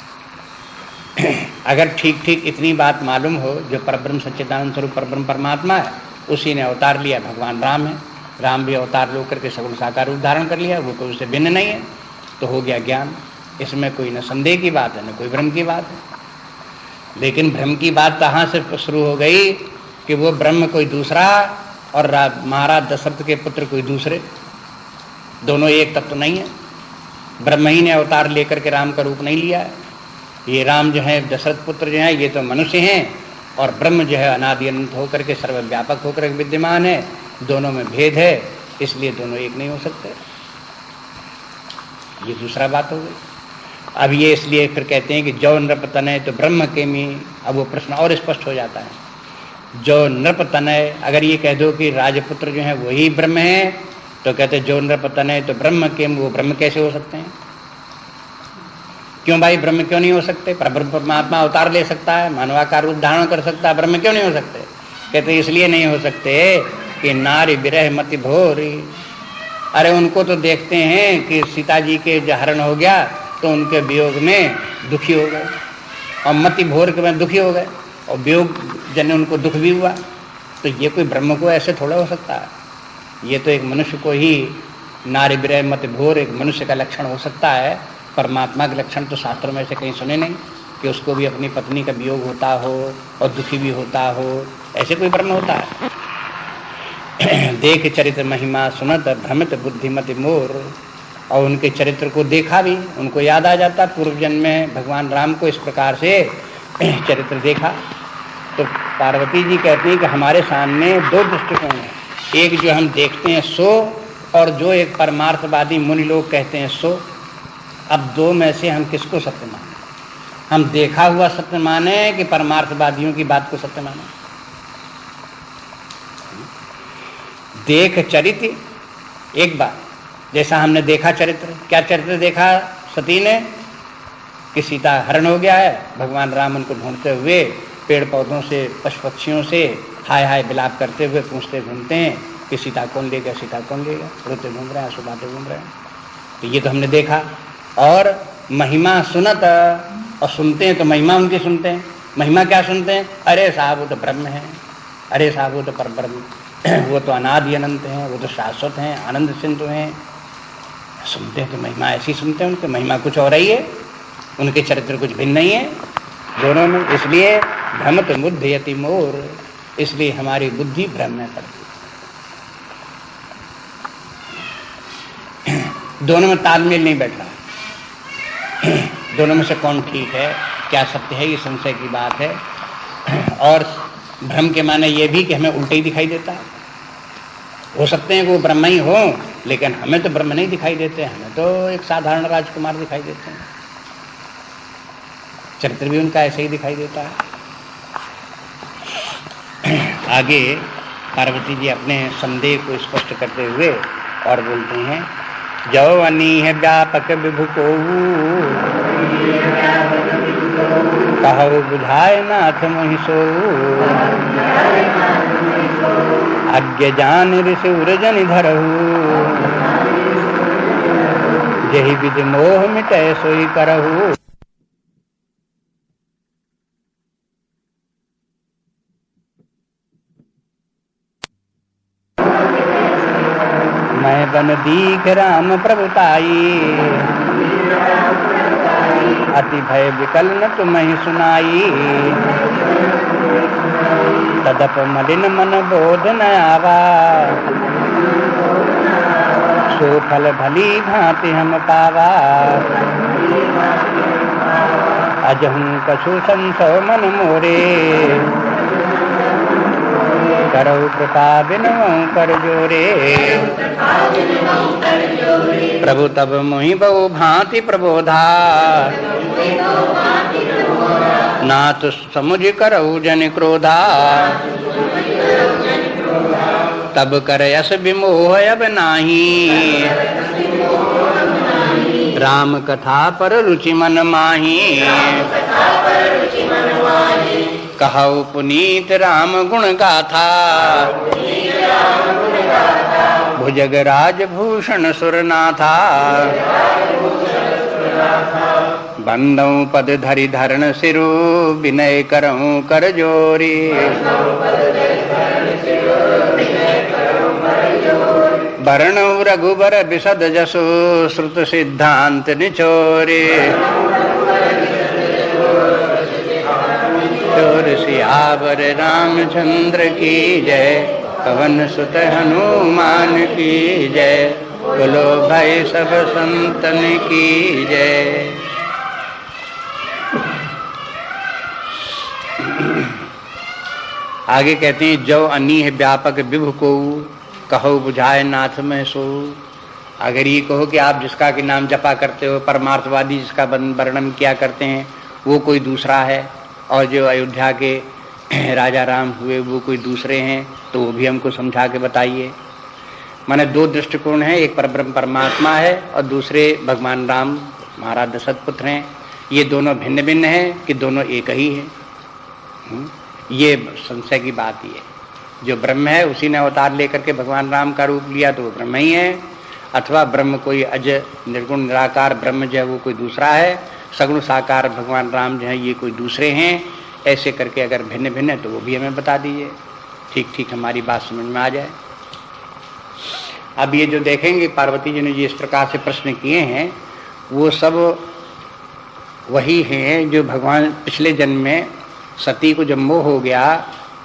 अगर ठीक ठीक इतनी बात मालूम हो, जो परब्रह्म सच्चिदानंद स्वरूप परब्रह्म परमात्मा है उसी ने अवतार लिया, भगवान राम है, राम भी अवतार लो करके सगुण साकार रूप धारण कर लिया, वो कोई उससे भिन्न नहीं है, तो हो गया ज्ञान। इसमें कोई न संदेह की बात है न कोई भ्रम की बात है। लेकिन भ्रम की बात कहाँ से शुरू हो गई कि वो ब्रह्म कोई दूसरा और महाराज दशरथ के पुत्र कोई दूसरे, दोनों एक तत्व नहीं है। ब्रह्म ही ने अवतार लेकर के राम का रूप नहीं लिया है। ये राम जो है दशरथ पुत्र जो है ये तो मनुष्य हैं, और ब्रह्म जो है अनादि अनंत होकर के सर्वव्यापक होकर के विद्यमान है। दोनों में भेद है, इसलिए दोनों एक नहीं हो सकते। ये दूसरा बात हो गई। अब ये इसलिए फिर कहते हैं कि जो नृप तनय तो ब्रह्म केमी, अब वो प्रश्न और स्पष्ट हो जाता है। जो नृप तनय, अगर ये कह दो कि राजपुत्र जो है वही ब्रह्म है, तो कहते जो नृप तनय तो ब्रह्म केम, वो ब्रह्म कैसे हो सकते हैं? क्यों भाई ब्रह्म क्यों नहीं हो सकते? परब्रह्म परमात्मा अवतार ले सकता है, मानवाकार रूप धारण कर सकता है, ब्रह्म क्यों नहीं हो सकते? कहते इसलिए नहीं हो सकते कि नारी विरह मति भोरी। अरे उनको तो देखते हैं कि सीता जी के जो हरण हो गया तो उनके वियोग में दुखी हो गए, और मति भोर के में दुखी हो गए, और वियोग जन उनको दुख भी हुआ। तो ये कोई ब्रह्म को ऐसे थोड़ा हो सकता है? ये तो एक मनुष्य को ही नारी विरह मति भोर एक मनुष्य का लक्षण हो सकता है। परमात्मा के लक्षण तो शास्त्रों में से कहीं सुने नहीं कि उसको भी अपनी पत्नी का वियोग होता हो और दुखी भी होता हो, ऐसे कोई ब्रह्म होता है? देख चरित्र महिमा सुनत भ्रमित बुद्धिमति मोर, और उनके चरित्र को देखा भी, उनको याद आ जाता पूर्व जन्म में भगवान राम को इस प्रकार से चरित्र देखा। तो पार्वती जी कहती हैं कि हमारे सामने दो दृष्टिकोण हैं, एक जो हम देखते हैं सो, और जो एक परमार्थवादी मुनि लोग कहते हैं सो। अब दो में से हम किसको सत्य माने? हम देखा हुआ सत्य माने कि परमार्थवादियों की बात को सत्य माने? देख चरित्र एक बात, जैसा हमने देखा चरित्र, क्या चरित्र देखा सती ने कि सीता हरण हो गया है, भगवान राम उनको ढूंढते हुए पेड़ पौधों से पशु पक्षियों से हाय हाय विलाप करते हुए पूछते घूमते हैं कि सीता कौन ले गया, सीता कौन ले गया, रोते घूम रहे हैं, सुबाते घूम रहे हैं। तो ये तो हमने देखा। और महिमा सुनत, और सुनते हैं तो महिमा उनकी सुनते हैं। महिमा क्या सुनते हैं? अरे साहब वो तो ब्रह्म है, अरे साहब वो तो परब्रह्म, वो तो अनादि अनंत हैं, वो तो शाश्वत हैं, आनंद सिंधु हैं। सुनते हैं तो महिमा ऐसी सुनते हैं, उनकी महिमा कुछ और ही है, उनके चरित्र कुछ भिन्न नहीं है दोनों में। इसलिए भ्रमत मुद्धयति मोर, इसलिए हमारी बुद्धि भ्रम में पड़ती। दोनों में तालमेल नहीं बैठ रहा, दोनों में से कौन ठीक है, क्या सत्य है, ये संशय की बात है। और भ्रम के माने ये भी कि हमें उल्टे ही दिखाई देता है। हो सकते हैं कि वो ब्रह्म ही हो, लेकिन हमें तो ब्रह्म नहीं दिखाई देते, हमें तो एक साधारण राजकुमार दिखाई देते हैं। चरित्र भी उनका ऐसे ही दिखाई देता है। आगे पार्वती जी अपने संदेह को स्पष्ट करते हुए और बोलते हैं, जो अनीह व्यापक विभु को कहु बुझाए नाथ मोहि सोऊ, अज्ञ जान ऋषि उरजन धरहु, जहि विधि मोह मिटै सोई करहु। मैं बन दीख राम प्रभुताई, अति भय विकल न तुम्हें सुनाई, तदप मलिन मन बोध न आवा, सो फल भली भांति हम पावा, अजहूं कछु संशय मन मोरे, करहु कृपा बिनवं कर जोरे, प्रभु तब मोहि बहु भांति प्रबोधा, नाथ समुझ करहु जन क्रोधा, तब कर यस विमोह अब नाही, राम कथा पर रुचि मन माही, कहु पुनीत राम गुण गाथा, भुजग राज भूषण सुरनाथा, बंदौ पद धरि धरण सिरु, विनय करऊं कर जोरी, वर्णौ रघुबर बिशद जसु, श्रुत सिद्धांत निचोरे, चोर सियावर रामचंद्र की जय, पवन सुत हनुमान की जय, बोलो भाई सब संतन की जय। आगे कहते हैं, जो अनीह व्यापक विभु को कहो बुझाए नाथ में सो। अगर ये कहो कि आप जिसका कि नाम जपा करते हो, परमार्थवादी जिसका वर्णन किया करते हैं, वो कोई दूसरा है, और जो अयोध्या के राजा राम हुए वो कोई दूसरे हैं, तो वो भी हमको समझा के बताइए। माने दो दृष्टिकोण हैं, एक परब्रह्म परमात्मा है और दूसरे भगवान राम महाराज दशरथ पुत्र हैं। ये दोनों भिन्न भिन्न हैं कि दोनों एक ही हैं? ये संशय की बात ही है। जो ब्रह्म है उसी ने अवतार लेकर के भगवान राम का रूप लिया, तो वो ब्रह्म ही है, अथवा ब्रह्म कोई अज निर्गुण निराकार ब्रह्म जो है वो कोई दूसरा है, सगुण साकार भगवान राम जो है ये कोई दूसरे हैं। ऐसे करके अगर भिन्न भिन्न है तो वो भी हमें बता दीजिए, ठीक ठीक हमारी बात समझ में आ जाए। अब ये जो देखेंगे पार्वती जी ने जिस प्रकार से प्रश्न किए हैं, वो सब वही हैं जो भगवान पिछले जन्म में सती को जब मोह हो गया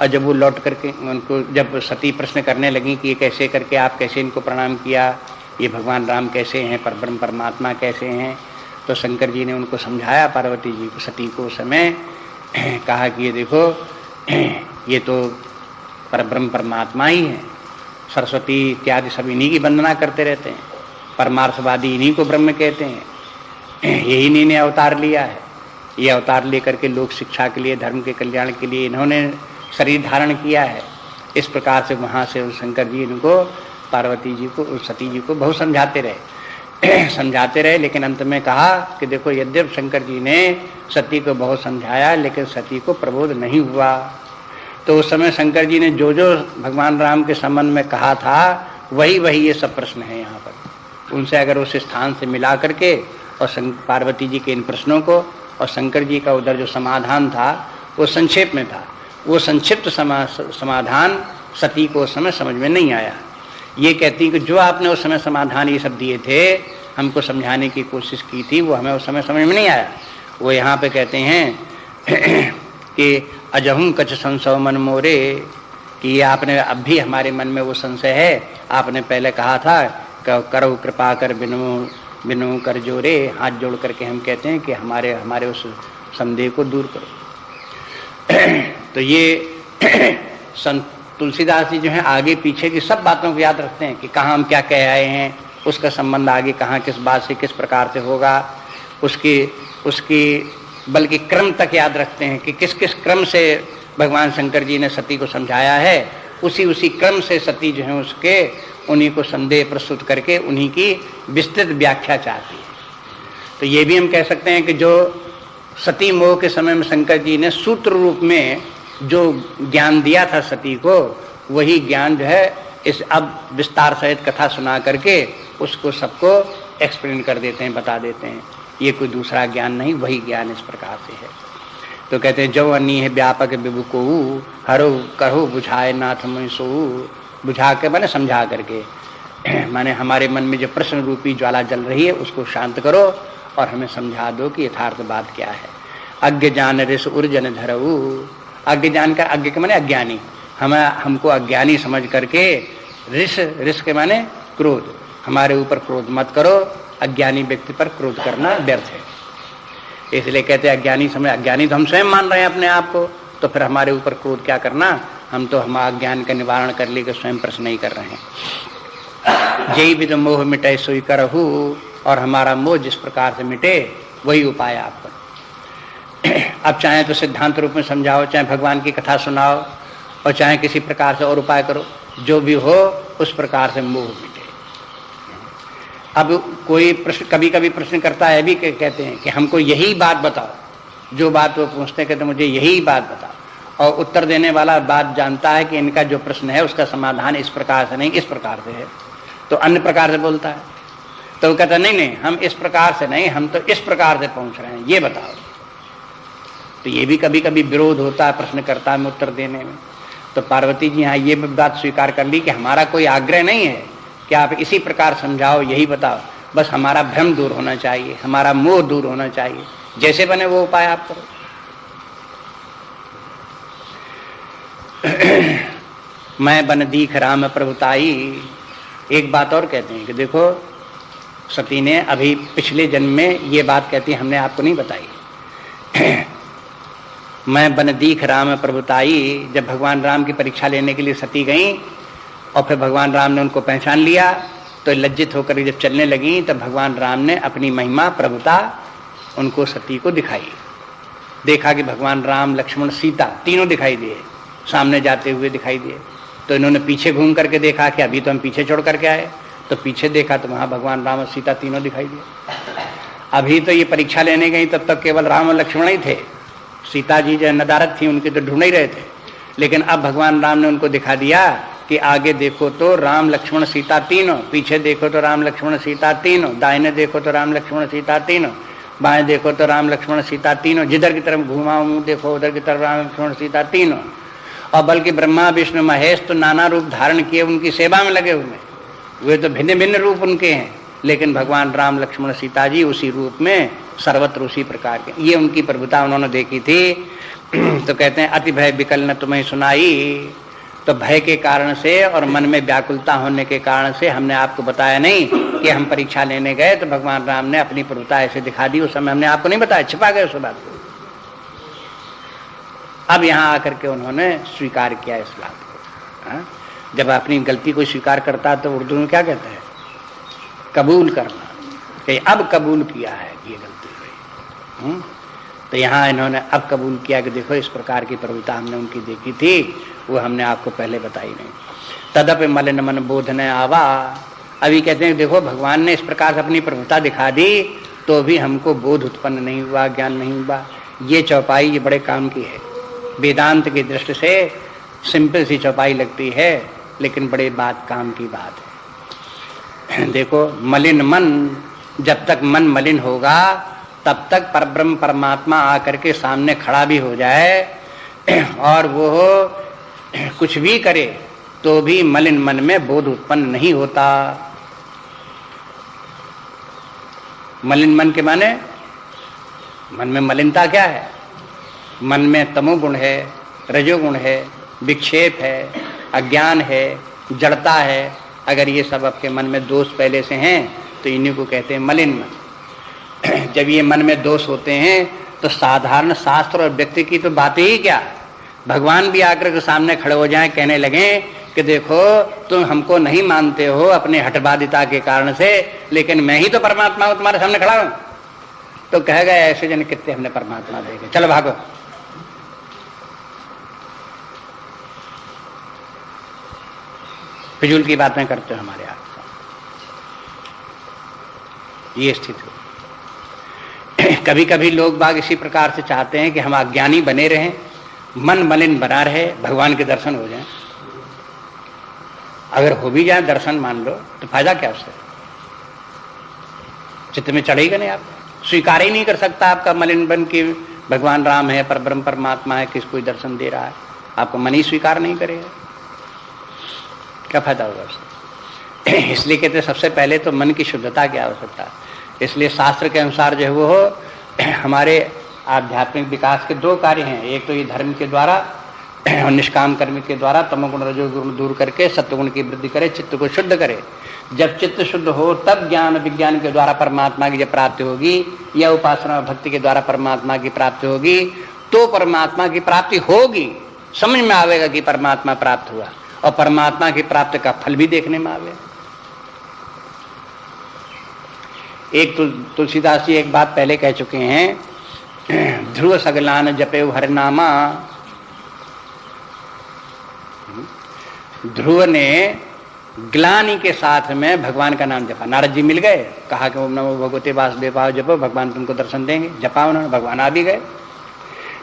और जब वो लौट करके उनको जब सती प्रश्न करने लगी कि ये कैसे करके आप कैसे इनको प्रणाम किया, ये भगवान राम कैसे हैं, परब्रह्म परमात्मा कैसे हैं, तो शंकर जी ने उनको समझाया पार्वती जी को, सती को उस समय कहा कि ये देखो ये तो परब्रह्म परमात्मा ही है, सरस्वती इत्यादि सब इन्हीं की वंदना करते रहते हैं, परमार्थवादी इन्हीं को ब्रह्म कहते हैं, यही इन्हीं ने अवतार लिया है। ये अवतार लेकर के लोक शिक्षा के लिए, धर्म के कल्याण के लिए इन्होंने शरीर धारण किया है। इस प्रकार से वहाँ से शंकर जी इनको पार्वती जी को सती जी को बहुत समझाते रहे लेकिन अंत में कहा कि देखो यद्यप शंकर जी ने सती को बहुत समझाया लेकिन सती को प्रबोध नहीं हुआ। तो उस समय शंकर जी ने जो जो भगवान राम के संबंध में कहा था वही वही ये सब प्रश्न है यहाँ पर। उनसे अगर उस स्थान से मिला करके और पार्वती जी के इन प्रश्नों को और शंकर जी का उधर जो समाधान था वो संक्षेप में था, वो संक्षिप्त समाधान सती को उस समय समझ में नहीं आया। ये कहती कि जो आपने उस समय समाधान ये सब दिए थे, हमको समझाने की कोशिश की थी, वो हमें उस समय समझ में नहीं आया। वो यहाँ पे कहते हैं कि अजहुं कछ संशय मन मोरे, कि ये आपने अब भी हमारे मन में वो संशय है। आपने पहले कहा था करो कृपा कर बिनु कर जोरे, हाथ जोड़ करके हम कहते हैं कि हमारे उस संदेह को दूर करो। तो ये संत तुलसीदास जी जो है आगे पीछे की सब बातों को याद रखते हैं कि कहाँ हम क्या कह आए हैं, उसका संबंध आगे कहाँ किस बात से किस प्रकार से होगा, उसकी बल्कि क्रम तक याद रखते हैं कि किस किस क्रम से भगवान शंकर जी ने सती को समझाया है, उसी क्रम से सती जो है उसके उन्हीं को संदेह प्रस्तुत करके उन्हीं की विस्तृत व्याख्या चाहती है। तो ये भी हम कह सकते हैं कि जो सती मोह के समय में शंकर जी ने सूत्र रूप में जो ज्ञान दिया था सती को, वही ज्ञान जो है इस अब विस्तार सहित कथा सुना करके उसको सबको एक्सप्लेन कर देते हैं, बता देते हैं। ये कोई दूसरा ज्ञान नहीं, वही ज्ञान इस प्रकार से है। तो कहते हैं जो अन्नी है व्यापक विभु को हरो कहो बुझाए नाथ मैं सो, बुझा के माने समझा करके, माने हमारे मन में जो प्रश्न रूपी ज्वाला जल रही है उसको शांत करो और हमें समझा दो कि यथार्थ बात क्या है। अज्ञ जान ऋष उर्जन धरऊ, अज्ञ जान का, अज्ञ के माने अज्ञानी, हमको अज्ञानी समझ करके ऋष के माने क्रोध, हमारे ऊपर क्रोध मत करो। अज्ञानी व्यक्ति पर क्रोध करना व्यर्थ है, इसलिए कहते हैं अज्ञानी समय, अज्ञानी तो हम स्वयं मान रहे हैं अपने आप को, तो फिर हमारे ऊपर क्रोध क्या करना, हम तो हमारा ज्ञान का निवारण कर लेकर स्वयं प्रश्न नहीं कर रहे हैं। जय विद मोह मिटे सोई करहु, और हमारा मोह जिस प्रकार से मिटे वही उपाय आप करो। अब चाहे तो सिद्धांत रूप में समझाओ, चाहे भगवान की कथा सुनाओ, और चाहे किसी प्रकार से और उपाय करो, जो भी हो उस प्रकार से मोह मिटे। अब कोई प्रश्न कभी कभी प्रश्न करता है भी, कहते हैं कि हमको यही बात बताओ, जो बात वो पूछते हैं कहते मुझे यही बात बताओ, और उत्तर देने वाला बात जानता है कि इनका जो प्रश्न है उसका समाधान इस प्रकार से नहीं इस प्रकार से है, तो अन्य प्रकार से बोलता है। तो वो कहता नहीं हम इस प्रकार से नहीं, हम तो इस प्रकार से पहुंच रहे हैं, ये बताओ। तो ये भी कभी कभी विरोध होता है प्रश्नकर्ता में उत्तर देने में। तो पार्वती जी यहाँ ये बात स्वीकार कर ली कि हमारा कोई आग्रह नहीं है कि आप इसी प्रकार समझाओ, यही बताओ, बस हमारा भ्रम दूर होना चाहिए, हमारा मोह दूर होना चाहिए, जैसे बने वो उपाय आप करो। मैं बन दीख राम प्रभुताई। एक बात और कहते हैं कि देखो सती ने अभी पिछले जन्म में ये बात कहती है, हमने आपको नहीं बताई। मैं बन दीख राम प्रभुताई, जब भगवान राम की परीक्षा लेने के लिए सती गई और फिर भगवान राम ने उनको पहचान लिया, तो लज्जित होकर जब चलने लगी तब भगवान राम ने अपनी महिमा प्रभुता उनको सती को दिखाई। देखा कि भगवान राम लक्ष्मण सीता तीनों दिखाई दिए, सामने जाते हुए दिखाई दिए। तो इन्होंने पीछे घूम करके देखा कि अभी तो हम पीछे छोड़ करके आए, तो पीछे देखा तो वहां भगवान राम और सीता तीनों दिखाई दिए। अभी तो ये परीक्षा लेने गई तब तक केवल राम और लक्ष्मण ही थे, सीता जी जो नदारत थी उनकी तो ढूंढ ही रहे थे। लेकिन अब भगवान राम ने उनको दिखा दिया कि आगे देखो तो राम लक्ष्मण सीता तीनों, पीछे देखो तो राम लक्ष्मण सीता तीनों, दाहिने देखो तो राम लक्ष्मण सीता तीनों, बाएं देखो तो राम लक्ष्मण सीता तीनों, जिधर की तरफ घुमाओ मुंह देखो उधर की तरफ राम लक्ष्मण सीता तीनों। और बल्कि ब्रह्मा विष्णु महेश तो नाना रूप धारण किए उनकी सेवा में लगे हुए, वे तो भिन्न भिन्न रूप उनके हैं, लेकिन भगवान राम लक्ष्मण सीता जी उसी रूप में सर्वत्र उसी प्रकार के, ये उनकी प्रभुता उन्होंने देखी थी। तो कहते हैं अति भय विकल न तुम्हें सुनाई। तो भय के कारण से और मन में व्याकुलता होने के कारण से हमने आपको बताया नहीं कि हम परीक्षा लेने गए तो भगवान राम ने अपनी प्रभुता ऐसे दिखा दी, उस समय हमने आपको नहीं बताया, छिपा गए उस बात को। अब यहाँ आकर के उन्होंने स्वीकार किया इस बात को। हाँ? जब अपनी गलती को स्वीकार करता है तो उर्दू में क्या कहते हैं, कबूल करना, कि अब कबूल किया है कि ये गलती हुई। तो यहाँ इन्होंने अब कबूल किया कि देखो इस प्रकार की प्रभुता हमने उनकी देखी थी, वो हमने आपको पहले बताई नहीं। तदप मलिन मन बोध न आवा। अभी कहते हैं देखो भगवान ने इस प्रकार से अपनी प्रभुता दिखा दी तो भी हमको बोध उत्पन्न नहीं हुआ, ज्ञान नहीं हुआ। ये चौपाई ये बड़े काम की है, वेदांत की दृष्टि से सिंपल सी चौपाई लगती है, लेकिन बड़े बात काम की बात है। देखो मलिन मन, जब तक मन मलिन होगा तब तक परब्रह्म परमात्मा आकर के सामने खड़ा भी हो जाए और वो कुछ भी करे तो भी मलिन मन में बोध उत्पन्न नहीं होता। मलिन मन के माने, मन में मलिनता क्या है, मन में तमोगुण है, रजोगुण है, विक्षेप है, अज्ञान है, जड़ता है। अगर ये सब आपके मन में दोष पहले से हैं तो इन्हीं को कहते हैं मलिन मन। जब ये मन में दोष होते हैं तो साधारण शास्त्र और व्यक्ति की तो बात ही क्या, भगवान भी आकर के सामने खड़े हो जाएं, कहने लगे कि देखो तुम हमको नहीं मानते हो अपने हठबादिता के कारण से, लेकिन मैं ही तो परमात्मा हूं तुम्हारे सामने खड़ा हूं। तो कह गए ऐसे जन कितने हमने परमात्मा देखे, चलो भागो। फिजूल की बातें करते हो हमारे आप, ये स्थिति हो। कभी कभी लोग बाग इसी प्रकार से चाहते हैं कि हम अज्ञानी बने रहें, मन मलिन बना रहे, भगवान के दर्शन हो जाएं। अगर हो भी जाए दर्शन मान लो तो फायदा क्या उससे? चित्त में चढ़ेगा नहीं, आप स्वीकार ही नहीं कर सकता आपका मलिन बन के भगवान राम है, परब्रह्म परमात्मा है, किसको दर्शन दे रहा है, आपका मन ही स्वीकार नहीं करेगा, क्या फायदा होगा उससे? इसलिए कहते सबसे पहले तो मन की शुद्धता की आवश्यकता है। इसलिए शास्त्र के अनुसार जो है वो हमारे आध्यात्मिक विकास के दो कार्य हैं। एक तो ये धर्म के द्वारा और निष्काम कर्म के द्वारा तमोगुण रजोगुण दूर करके सत्वगुण की वृद्धि करे, चित्त को शुद्ध करे। जब चित्त शुद्ध हो तब ज्ञान विज्ञान के द्वारा परमात्मा की जब प्राप्ति होगी या उपासना भक्ति के द्वारा परमात्मा की प्राप्ति होगी, तो परमात्मा की प्राप्ति होगी, समझ में आवेगा कि परमात्मा प्राप्त हुआ, और परमात्मा की प्राप्ति का फल भी देखने में आवेगा। एक तुलसीदास जी एक बात पहले कह चुके हैं, ध्रुव सगलान जपे हरनामा। ध्रुव ने ग्लानि के साथ में भगवान का नाम जपा। नारद जी मिल गए, कहा कि ओम नमो भगवते वासुदेवाय जपो, भगवान तुमको दर्शन देंगे। जपा उन्होंने, भगवान आ भी गए।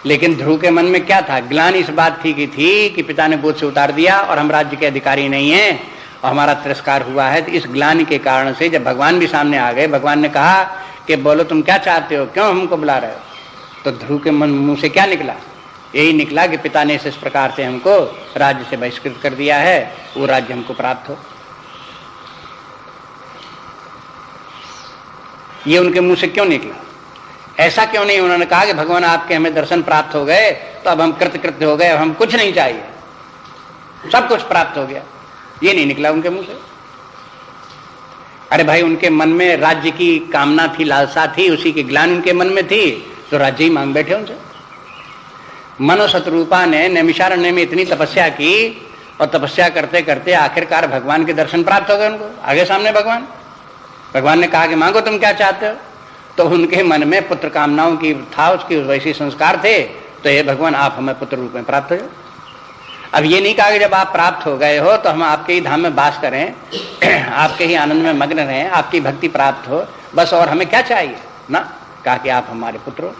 लेकिन ध्रुव के मन में क्या था? ग्लानि इस बात की थी कि पिता ने गोद से उतार दिया और हम राज्य के अधिकारी नहीं हैं और हमारा तिरस्कार हुआ है। तो इस ग्लानि के कारण से जब भगवान भी सामने आ गए, भगवान ने कहा कि बोलो तुम क्या चाहते हो, क्यों हमको बुला रहे हो? तो ध्रुव के मन मुंह से क्या निकला? यही निकला कि पिता ने इस प्रकार से हमको राज्य से बहिष्कृत कर दिया है, वो राज्य हमको प्राप्त हो। ये उनके मुंह से क्यों निकला? ऐसा क्यों नहीं उन्होंने कहा कि भगवान आपके हमें दर्शन प्राप्त हो गए तो अब हम कृतकृत्य हो गए, अब हम कुछ नहीं चाहिए, सब कुछ प्राप्त हो गया? ये नहीं निकला उनके मुंह से। अरे भाई, उनके मन में राज्य की कामना थी, लालसा थी, उसी की ग्लानि उनके मन में थी, तो राज्य ही मांग बैठे उनसे। मनो शतरूपा ने नैमिषारण्य में इतनी तपस्या की और तपस्या करते करते आखिरकार भगवान के दर्शन प्राप्त हो गए उनको। आगे सामने भगवान ने कहा कि मांगो तुम क्या चाहते हो, तो उनके मन में पुत्र कामनाओं की था, उसकी वैसे संस्कार थे, तो ये भगवान आप हमें पुत्र रूप में प्राप्त हो जाओ। अब ये नहीं कहा कि जब आप प्राप्त हो गए हो तो हम आपके ही धाम में वास करें, आपके ही आनंद में मग्न रहें, आपकी भक्ति प्राप्त हो, बस और हमें क्या चाहिए ना। कहा कि आप हमारे पुत्र हो।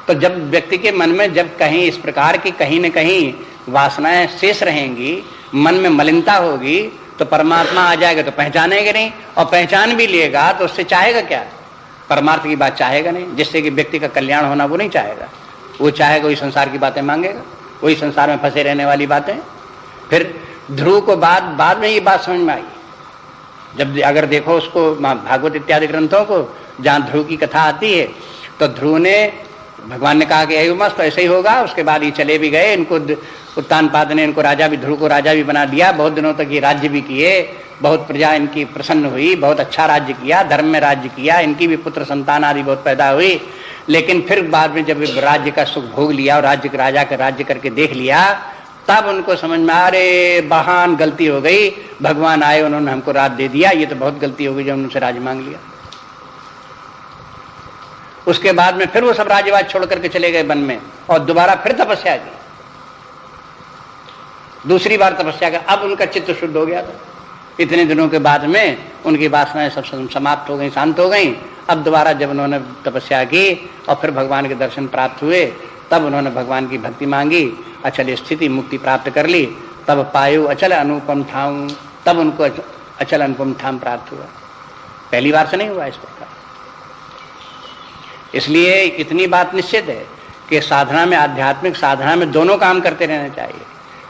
तो जब व्यक्ति के मन में जब कहीं इस प्रकार की कहीं न कहीं वासनाएं शेष रहेंगी, मन में मलिनता होगी, तो परमात्मा आ जाएगा तो पहचानेगा नहीं, और पहचान भी लेगा तो उससे चाहेगा क्या? परमार्थ की बात चाहेगा नहीं, जिससे कि व्यक्ति का कल्याण होना वो नहीं चाहेगा। वो चाहेगा वही संसार की बातें मांगेगा, वही संसार में फंसे रहने वाली बातें। फिर ध्रुव को बाद में ये बात समझ में आई, जब अगर देखो उसको भागवत इत्यादि ग्रंथों को, जहाँ ध्रुव की कथा आती है, तो ध्रुव ने, भगवान ने कहा कि यही मस्त तो ऐसे ही होगा। उसके बाद ये चले भी गए, इनको उत्तानपाद ने इनको राजा भी, ध्रुव को राजा भी बना दिया। बहुत दिनों तक ये राज्य भी किए, बहुत प्रजा इनकी प्रसन्न हुई, बहुत अच्छा राज्य किया, धर्म में राज्य किया, इनकी भी पुत्र संतान आदि बहुत पैदा हुई। लेकिन फिर बाद में जब राज्य का सुख भोग लिया और राज्य राजा का राज्य करके देख लिया, तब उनको समझ में, अरे बहान गलती हो गई, भगवान आए उन्होंने हमको राज दे दिया, ये तो बहुत गलती हो गई जब उनसे राज्य मांग लिया। उसके बाद में फिर वो सब राज्यवाद छोड़ करके चले गए वन में, और दोबारा फिर तपस्या की, दूसरी बार तपस्या कर। अब उनका चित्त शुद्ध हो गया था। इतने दिनों के बाद में उनकी वासनाएं सब समाप्त हो गई, शांत हो गई। अब दोबारा जब उन्होंने तपस्या की और फिर भगवान के दर्शन प्राप्त हुए, तब उन्होंने भगवान की भक्ति मांगी, अचल स्थिति मुक्ति प्राप्त कर ली। तब पायु अचल अनुपम ठाम, तब उनको अचल अनुपम ठाम प्राप्त हुआ। पहली बार से नहीं हुआ इस प्रकार। इसलिए इतनी बात निश्चित है कि साधना में, आध्यात्मिक साधना में दोनों काम करते रहना चाहिए।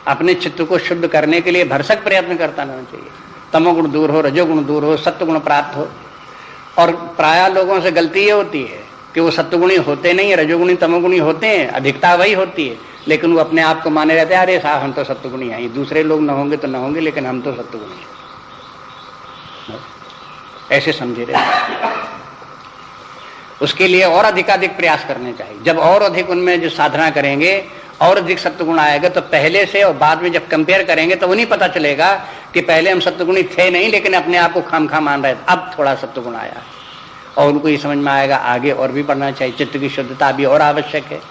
अपने चित्त को शुद्ध करने के लिए भरसक प्रयत्न करता रहना चाहिए। तमोगुण दूर हो, रजोगुण दूर हो, सत्वगुण प्राप्त हो। और प्रायः लोगों से गलती ये होती है कि वो सत्वगुणी होते नहीं, रजोगुणी तमोगुणी होते हैं, अधिकता वही होती है, लेकिन वो अपने आप को माने रहते हैं, अरे साहब हम तो सत्वगुणी हैं, दूसरे लोग न होंगे तो न होंगे, लेकिन हम तो सत्वगुणी हैं, ऐसे समझे रहते। उसके लिए और अधिकाधिक प्रयास करने चाहिए। जब और अधिक उनमें जो साधना करेंगे और अधिक सत्वगुण आएगा, तो पहले से और बाद में जब कंपेयर करेंगे तो उन्हीं पता चलेगा कि पहले हम सत्वगुणी थे नहीं, लेकिन अपने आप को खामखा मान रहे थे, अब थोड़ा सत्वगुण आया। और उनको ये समझ में आएगा आगे और भी बढ़ना चाहिए, चित्त की शुद्धता भी और आवश्यक है।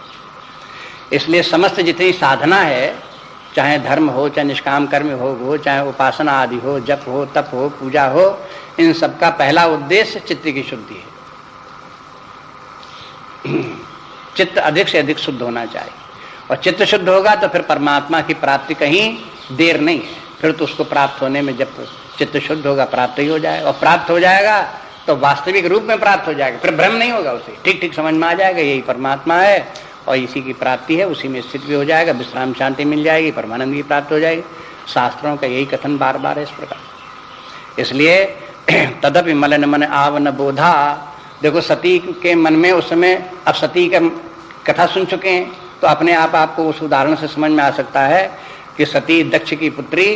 इसलिए समस्त जितनी साधना है चाहे धर्म हो, चाहे निष्काम कर्म हो, चाहे उपासना आदि हो, जप हो, तप हो, पूजा हो, इन सब का पहला उद्देश्य चित्त की शुद्धि है। चित्त अधिक से अधिक शुद्ध होना चाहिए, और चित्त शुद्ध होगा तो फिर परमात्मा की प्राप्ति कहीं देर नहीं है। फिर तो उसको प्राप्त होने में जब चित्त शुद्ध होगा प्राप्त ही हो जाएगा, और प्राप्त हो जाएगा तो वास्तविक रूप में प्राप्त हो जाएगा, फिर भ्रम नहीं होगा, उसे ठीक ठीक समझ में आ जाएगा यही परमात्मा है और इसी की प्राप्ति है, उसी में स्थित भी हो जाएगा, विश्राम शांति मिल जाएगी, परमानंद की प्राप्त हो जाएगी। शास्त्रों का यही कथन बार बार है इस प्रकार। इसलिए तदपि मलिन मन आव न बोधा। देखो सती के मन में उस समय, अब सती का कथा सुन चुके हैं तो अपने आप आपको उस उदाहरण से समझ में आ सकता है कि सती दक्ष की पुत्री,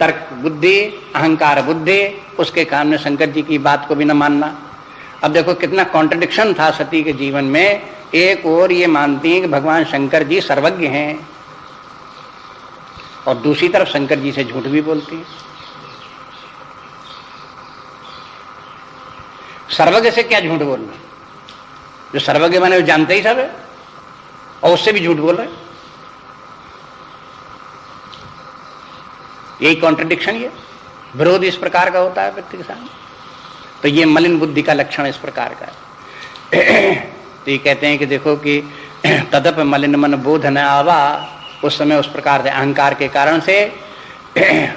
तर्क बुद्धि, अहंकार बुद्धि, उसके काम में शंकर जी की बात को भी न मानना। अब देखो कितना कॉन्ट्रडिक्शन था सती के जीवन में। एक और ये मानती हैं कि भगवान शंकर जी सर्वज्ञ हैं, और दूसरी तरफ शंकर जी से झूठ भी बोलती हैं। सर्वज्ञ से क्या झूठ बोलना, जो सर्वज्ञ माने वो जानते ही सब है, और उससे भी झूठ बोल रहे। यही कॉन्ट्रडिक्शन, ये विरोध इस प्रकार का होता है व्यक्ति के सामने। तो ये मलिन बुद्धि का लक्षण इस प्रकार का है। तो ये कहते हैं कि देखो कि तदप मलिन मन बोध न आवा, उस समय उस प्रकार से अहंकार के कारण से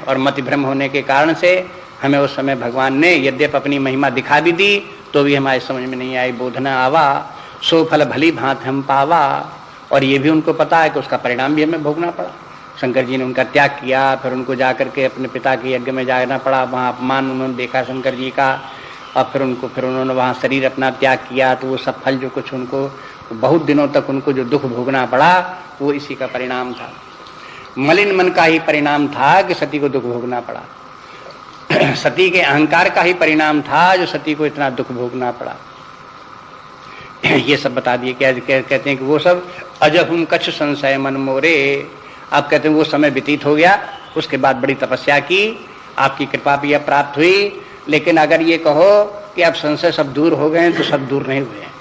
और मति भ्रम होने के कारण से हमें उस समय भगवान ने यद्यप अपनी महिमा दिखा भी दी तो भी हमारे समझ में नहीं आई। बोध न आवा सो फल भली भांत हम पावा, और ये भी उनको पता है कि उसका परिणाम भी हमें भोगना पड़ा। शंकर जी ने उनका त्याग किया, फिर उनको जाकर के अपने पिता के यज्ञ में जाना पड़ा, वहाँ अपमान उन्होंने देखा शंकर जी का, और फिर उन्होंने वहाँ शरीर अपना त्याग किया, तो वो सब फल जो कुछ उनको बहुत दिनों तक उनको जो दुख भोगना पड़ा वो इसी का परिणाम था। मलिन मन का ही परिणाम था कि सती को दुख भोगना पड़ा। सती के अहंकार का ही परिणाम था जो सती को इतना दुख भोगना पड़ा। ये सब बता दिए। क्या कहते हैं कि वो सब अजहुम कछ संशय मन मोरे। आप कहते हैं वो समय व्यतीत हो गया, उसके बाद बड़ी तपस्या की, आपकी कृपा भी अब प्राप्त हुई, लेकिन अगर ये कहो कि अब संशय सब दूर हो गए हैं तो सब दूर नहीं हुए हैं,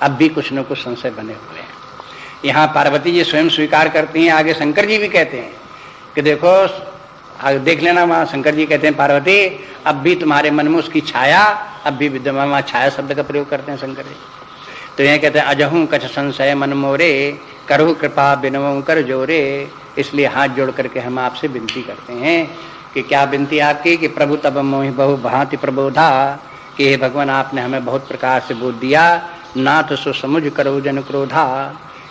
अब भी कुछ न कुछ संशय बने हुए हैं। यहाँ पार्वती जी स्वयं स्वीकार करती हैं, आगे शंकर जी भी कहते हैं कि देखो आगे देख लेना, वहाँ शंकर जी कहते हैं पार्वती अब भी तुम्हारे मन में उसकी छाया अब भी विद्यमान, वहाँ छाया शब्द का प्रयोग करते हैं शंकर जी। तो यहाँ कहते हैं अजहूं कछ संशय मन मोरे, करहु कृपा बिनवों कर जोरे। इसलिए हाथ जोड़ करके हम आपसे विनती करते हैं कि क्या विनती आपकी कि प्रभु तब मोहि बहु भांति प्रबोधा, कि हे भगवान आपने हमें बहुत प्रकार से बोध दिया, नाथ सो समुझ करो जन क्रोधा,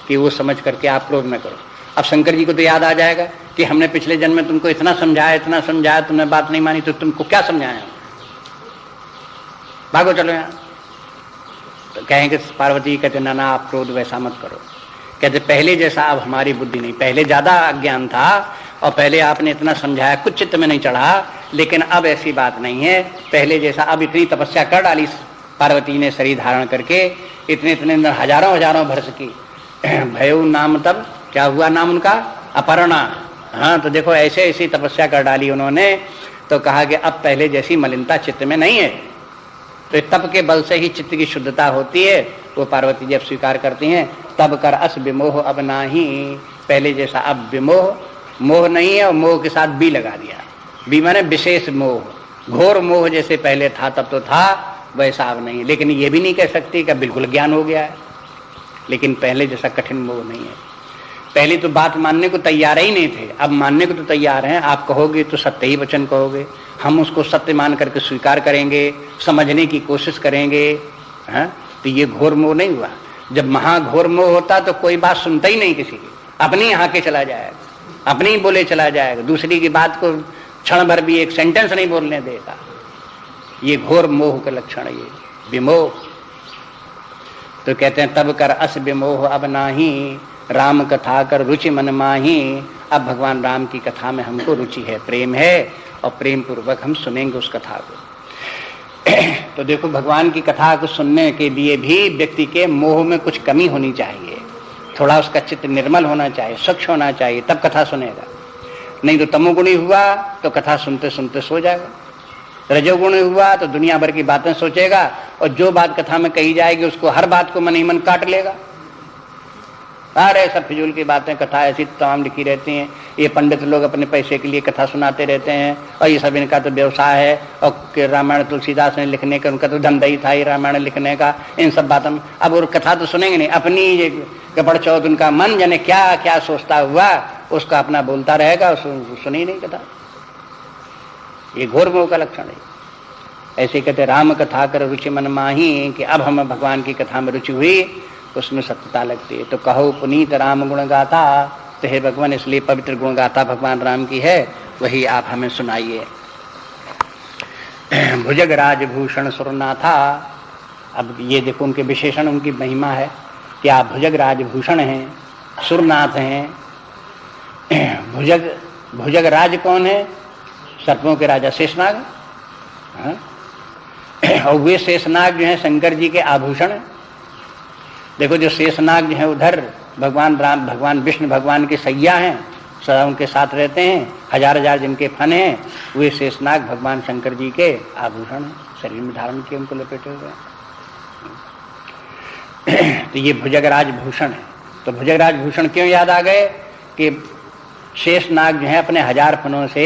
कि वो समझ करके आप क्रोध न करो। अब शंकर जी को तो याद आ जाएगा कि हमने पिछले जन्म में तुमको इतना समझाया, तुमने बात नहीं मानी, तो तुमको क्या समझाया, भागो चलो यहाँ। तो कहेंगे पार्वती कहते ना ना आप क्रोध वैसा मत करो। कहते पहले जैसा अब हमारी बुद्धि नहीं, पहले ज्यादा अज्ञान था और पहले आपने इतना समझाया कुछ चित्त में नहीं चढ़ा, लेकिन अब ऐसी बात नहीं है पहले जैसा। अब इतनी तपस्या कर डाली पार्वती ने शरीर धारण करके, इतने हजारों हजारों वर्ष की। भयउ नाम तब क्या हुआ नाम उनका, अपर्णा। हाँ तो देखो ऐसे ऐसी तपस्या कर डाली उन्होंने, तो कहा कि अब पहले जैसी मलिनता चित्त में नहीं है। तो तप के बल से ही चित्त की शुद्धता होती है। वो पार्वती जब स्वीकार करती हैं तब कर अस विमोह अब नाही, पहले जैसा अब विमोह, मोह नहीं है, और मोह के साथ बी लगा दिया। बी माने विशेष मोह, घोर मोह जैसे पहले था तब तो था वैसा अब नहीं। लेकिन ये भी नहीं कह सकती कि बिल्कुल ज्ञान हो गया है, लेकिन पहले जैसा कठिन मोह नहीं है। पहले तो बात मानने को तैयार ही नहीं थे, अब मानने को तो तैयार हैं। आप कहोगे तो सत्य ही वचन कहोगे, हम उसको सत्य मान करके स्वीकार करेंगे, समझने की कोशिश करेंगे। हाँ तो ये घोर मोह नहीं हुआ। जब महाघोर मोह होता तो कोई बात सुनता ही नहीं किसी की, अपनी यहाँ के चला जाएगा, अपनी ही बोले चला जाएगा, दूसरी की बात को क्षण भर भी एक सेंटेंस नहीं बोलने देगा। ये घोर मोह का लक्षण है, ये विमोह। तो कहते हैं तब कर अस विमोह अब नाही, राम कथा कर रुचि मन माही। अब भगवान राम की कथा में हमको रुचि है, प्रेम है, और प्रेम पूर्वक हम सुनेंगे उस कथा को। तो देखो भगवान की कथा को सुनने के लिए भी व्यक्ति के मोह में कुछ कमी होनी चाहिए, थोड़ा उसका चित्त निर्मल होना चाहिए, स्वच्छ होना चाहिए, तब कथा सुनेगा। नहीं तो तमोगुणी हुआ तो कथा सुनते सुनते सो जाएगा, रजोगुणी हुआ तो दुनिया भर की बातें सोचेगा, और जो बात कथा में कही जाएगी उसको हर बात को मन ही मन काट लेगा। अरे सब फिजूल की बातें, कथा ऐसी तमाम लिखी रहती हैं, ये पंडित लोग अपने पैसे के लिए कथा सुनाते रहते हैं, और ये सब इनका तो व्यवसाय है, और रामायण तुलसीदास ने लिखने का उनका तो धंधा ही था ही रामायण लिखने का, इन सब बातों। अब वो कथा तो सुनेंगे नहीं, अपनी कपड़ चौथ उनका मन जाने क्या क्या सोचता हुआ उसका अपना बोलता रहेगा, सुनी नहीं कथा। ये घोर मोह का लक्षण है। ऐसे कहते राम कथा कर रुचि मन माही, कि अब हमें भगवान की कथा में रुचि हुई, उसमें सत्यता लगती है। तो कहो पुनीत राम गुण गाथा, तो हे भगवान इसलिए पवित्र गुण गाथा भगवान राम की है, वही आप हमें सुनाइए। भुजग राजभूषण सुरनाथा, अब ये देखो उनके विशेषण, उनकी महिमा है कि आप भुजग राजभूषण हैं, सुरनाथ हैं। भुजग राज कौन है? सर्पों के राजा शेषनाग, और वे शेषनाग जो है शंकर जी के आभूषण। देखो जो शेषनाग जो है उधर भगवान राम, भगवान विष्णु भगवान के सैया हैं, सदा उनके साथ रहते हैं, हजार हजार जिनके फन हैं, वे शेषनाग भगवान शंकर जी के आभूषण हैं, शरीर में धारण किए उनको लपेटे हुए। तो ये भुजगराज भूषण है। तो भुजगराज भूषण क्यों याद आ गए? कि शेषनाग जो है अपने हजार फनों से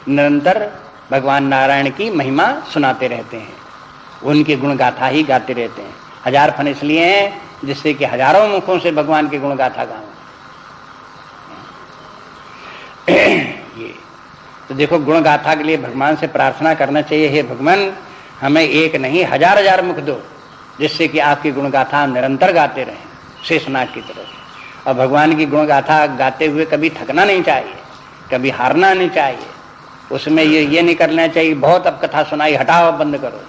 निरंतर भगवान नारायण की महिमा सुनाते रहते हैं, उनके गुण गाथा ही गाते रहते हैं। हजार फन इसलिए हैं जिससे कि हजारों मुखों से भगवान के गुण गाथा गाओ। ये तो देखो गुण गाथा के लिए भगवान से प्रार्थना करना चाहिए, हे भगवान हमें एक नहीं हजार हजार मुख दो, जिससे कि आपकी गुण गाथा निरंतर गाते रहें शेषनाग की तरह। और भगवान की गुण गाथा गाते हुए कभी थकना नहीं चाहिए, कभी हारना नहीं चाहिए। उसमें ये नहीं करना चाहिए बहुत अब कथा सुनाई, हटाओ बंद करो,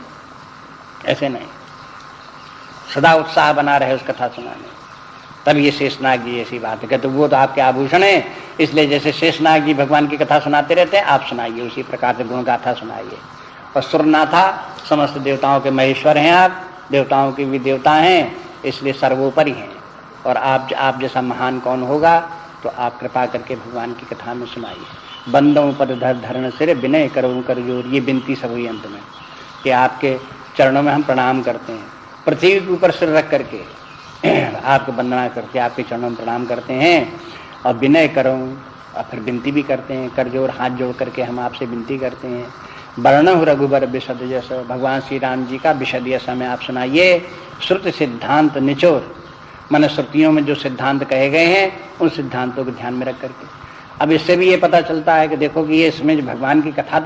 ऐसे नहीं, सदा उत्साह बना रहे उस कथा सुनाने। तब ये शेषनाग जी ऐसी बात है, कहते वो तो आपके आभूषण है, इसलिए जैसे शेषनाग जी भगवान की कथा सुनाते रहते हैं, आप सुनाइए उसी प्रकार से गुण गाथा सुनाइए। और सुरनाथा, समस्त देवताओं के महेश्वर हैं आप, देवताओं के भी देवता हैं, इसलिए सर्वोपरि हैं। और आप जैसा महान कौन होगा? तो आप कृपा करके भगवान की कथा में सुनाइए। बंदों पद धर धरण सिर विनय करो कर जोर, ये विनती सब हुई अंत में कि आपके चरणों में हम प्रणाम करते हैं, पृथ्वी के ऊपर सिर रख करके आपको वंदना करके आपके चरणों में प्रणाम करते हैं। और विनय करो, और फिर विनती भी करते हैं, कर जोर हाथ जोड़ करके हम आपसे विनती करते हैं। वर्णहु रघुबर विशद यश, भगवान श्री राम जी का विशद यश हमें आप सुनाइए। श्रुत सिद्धांत निचोर, मन श्रुतियों में जो सिद्धांत कहे गए हैं उन सिद्धांतों को ध्यान में रख करके। अब इससे भी ये पता चलता है कि देखो कि ये इसमें भगवान की कथा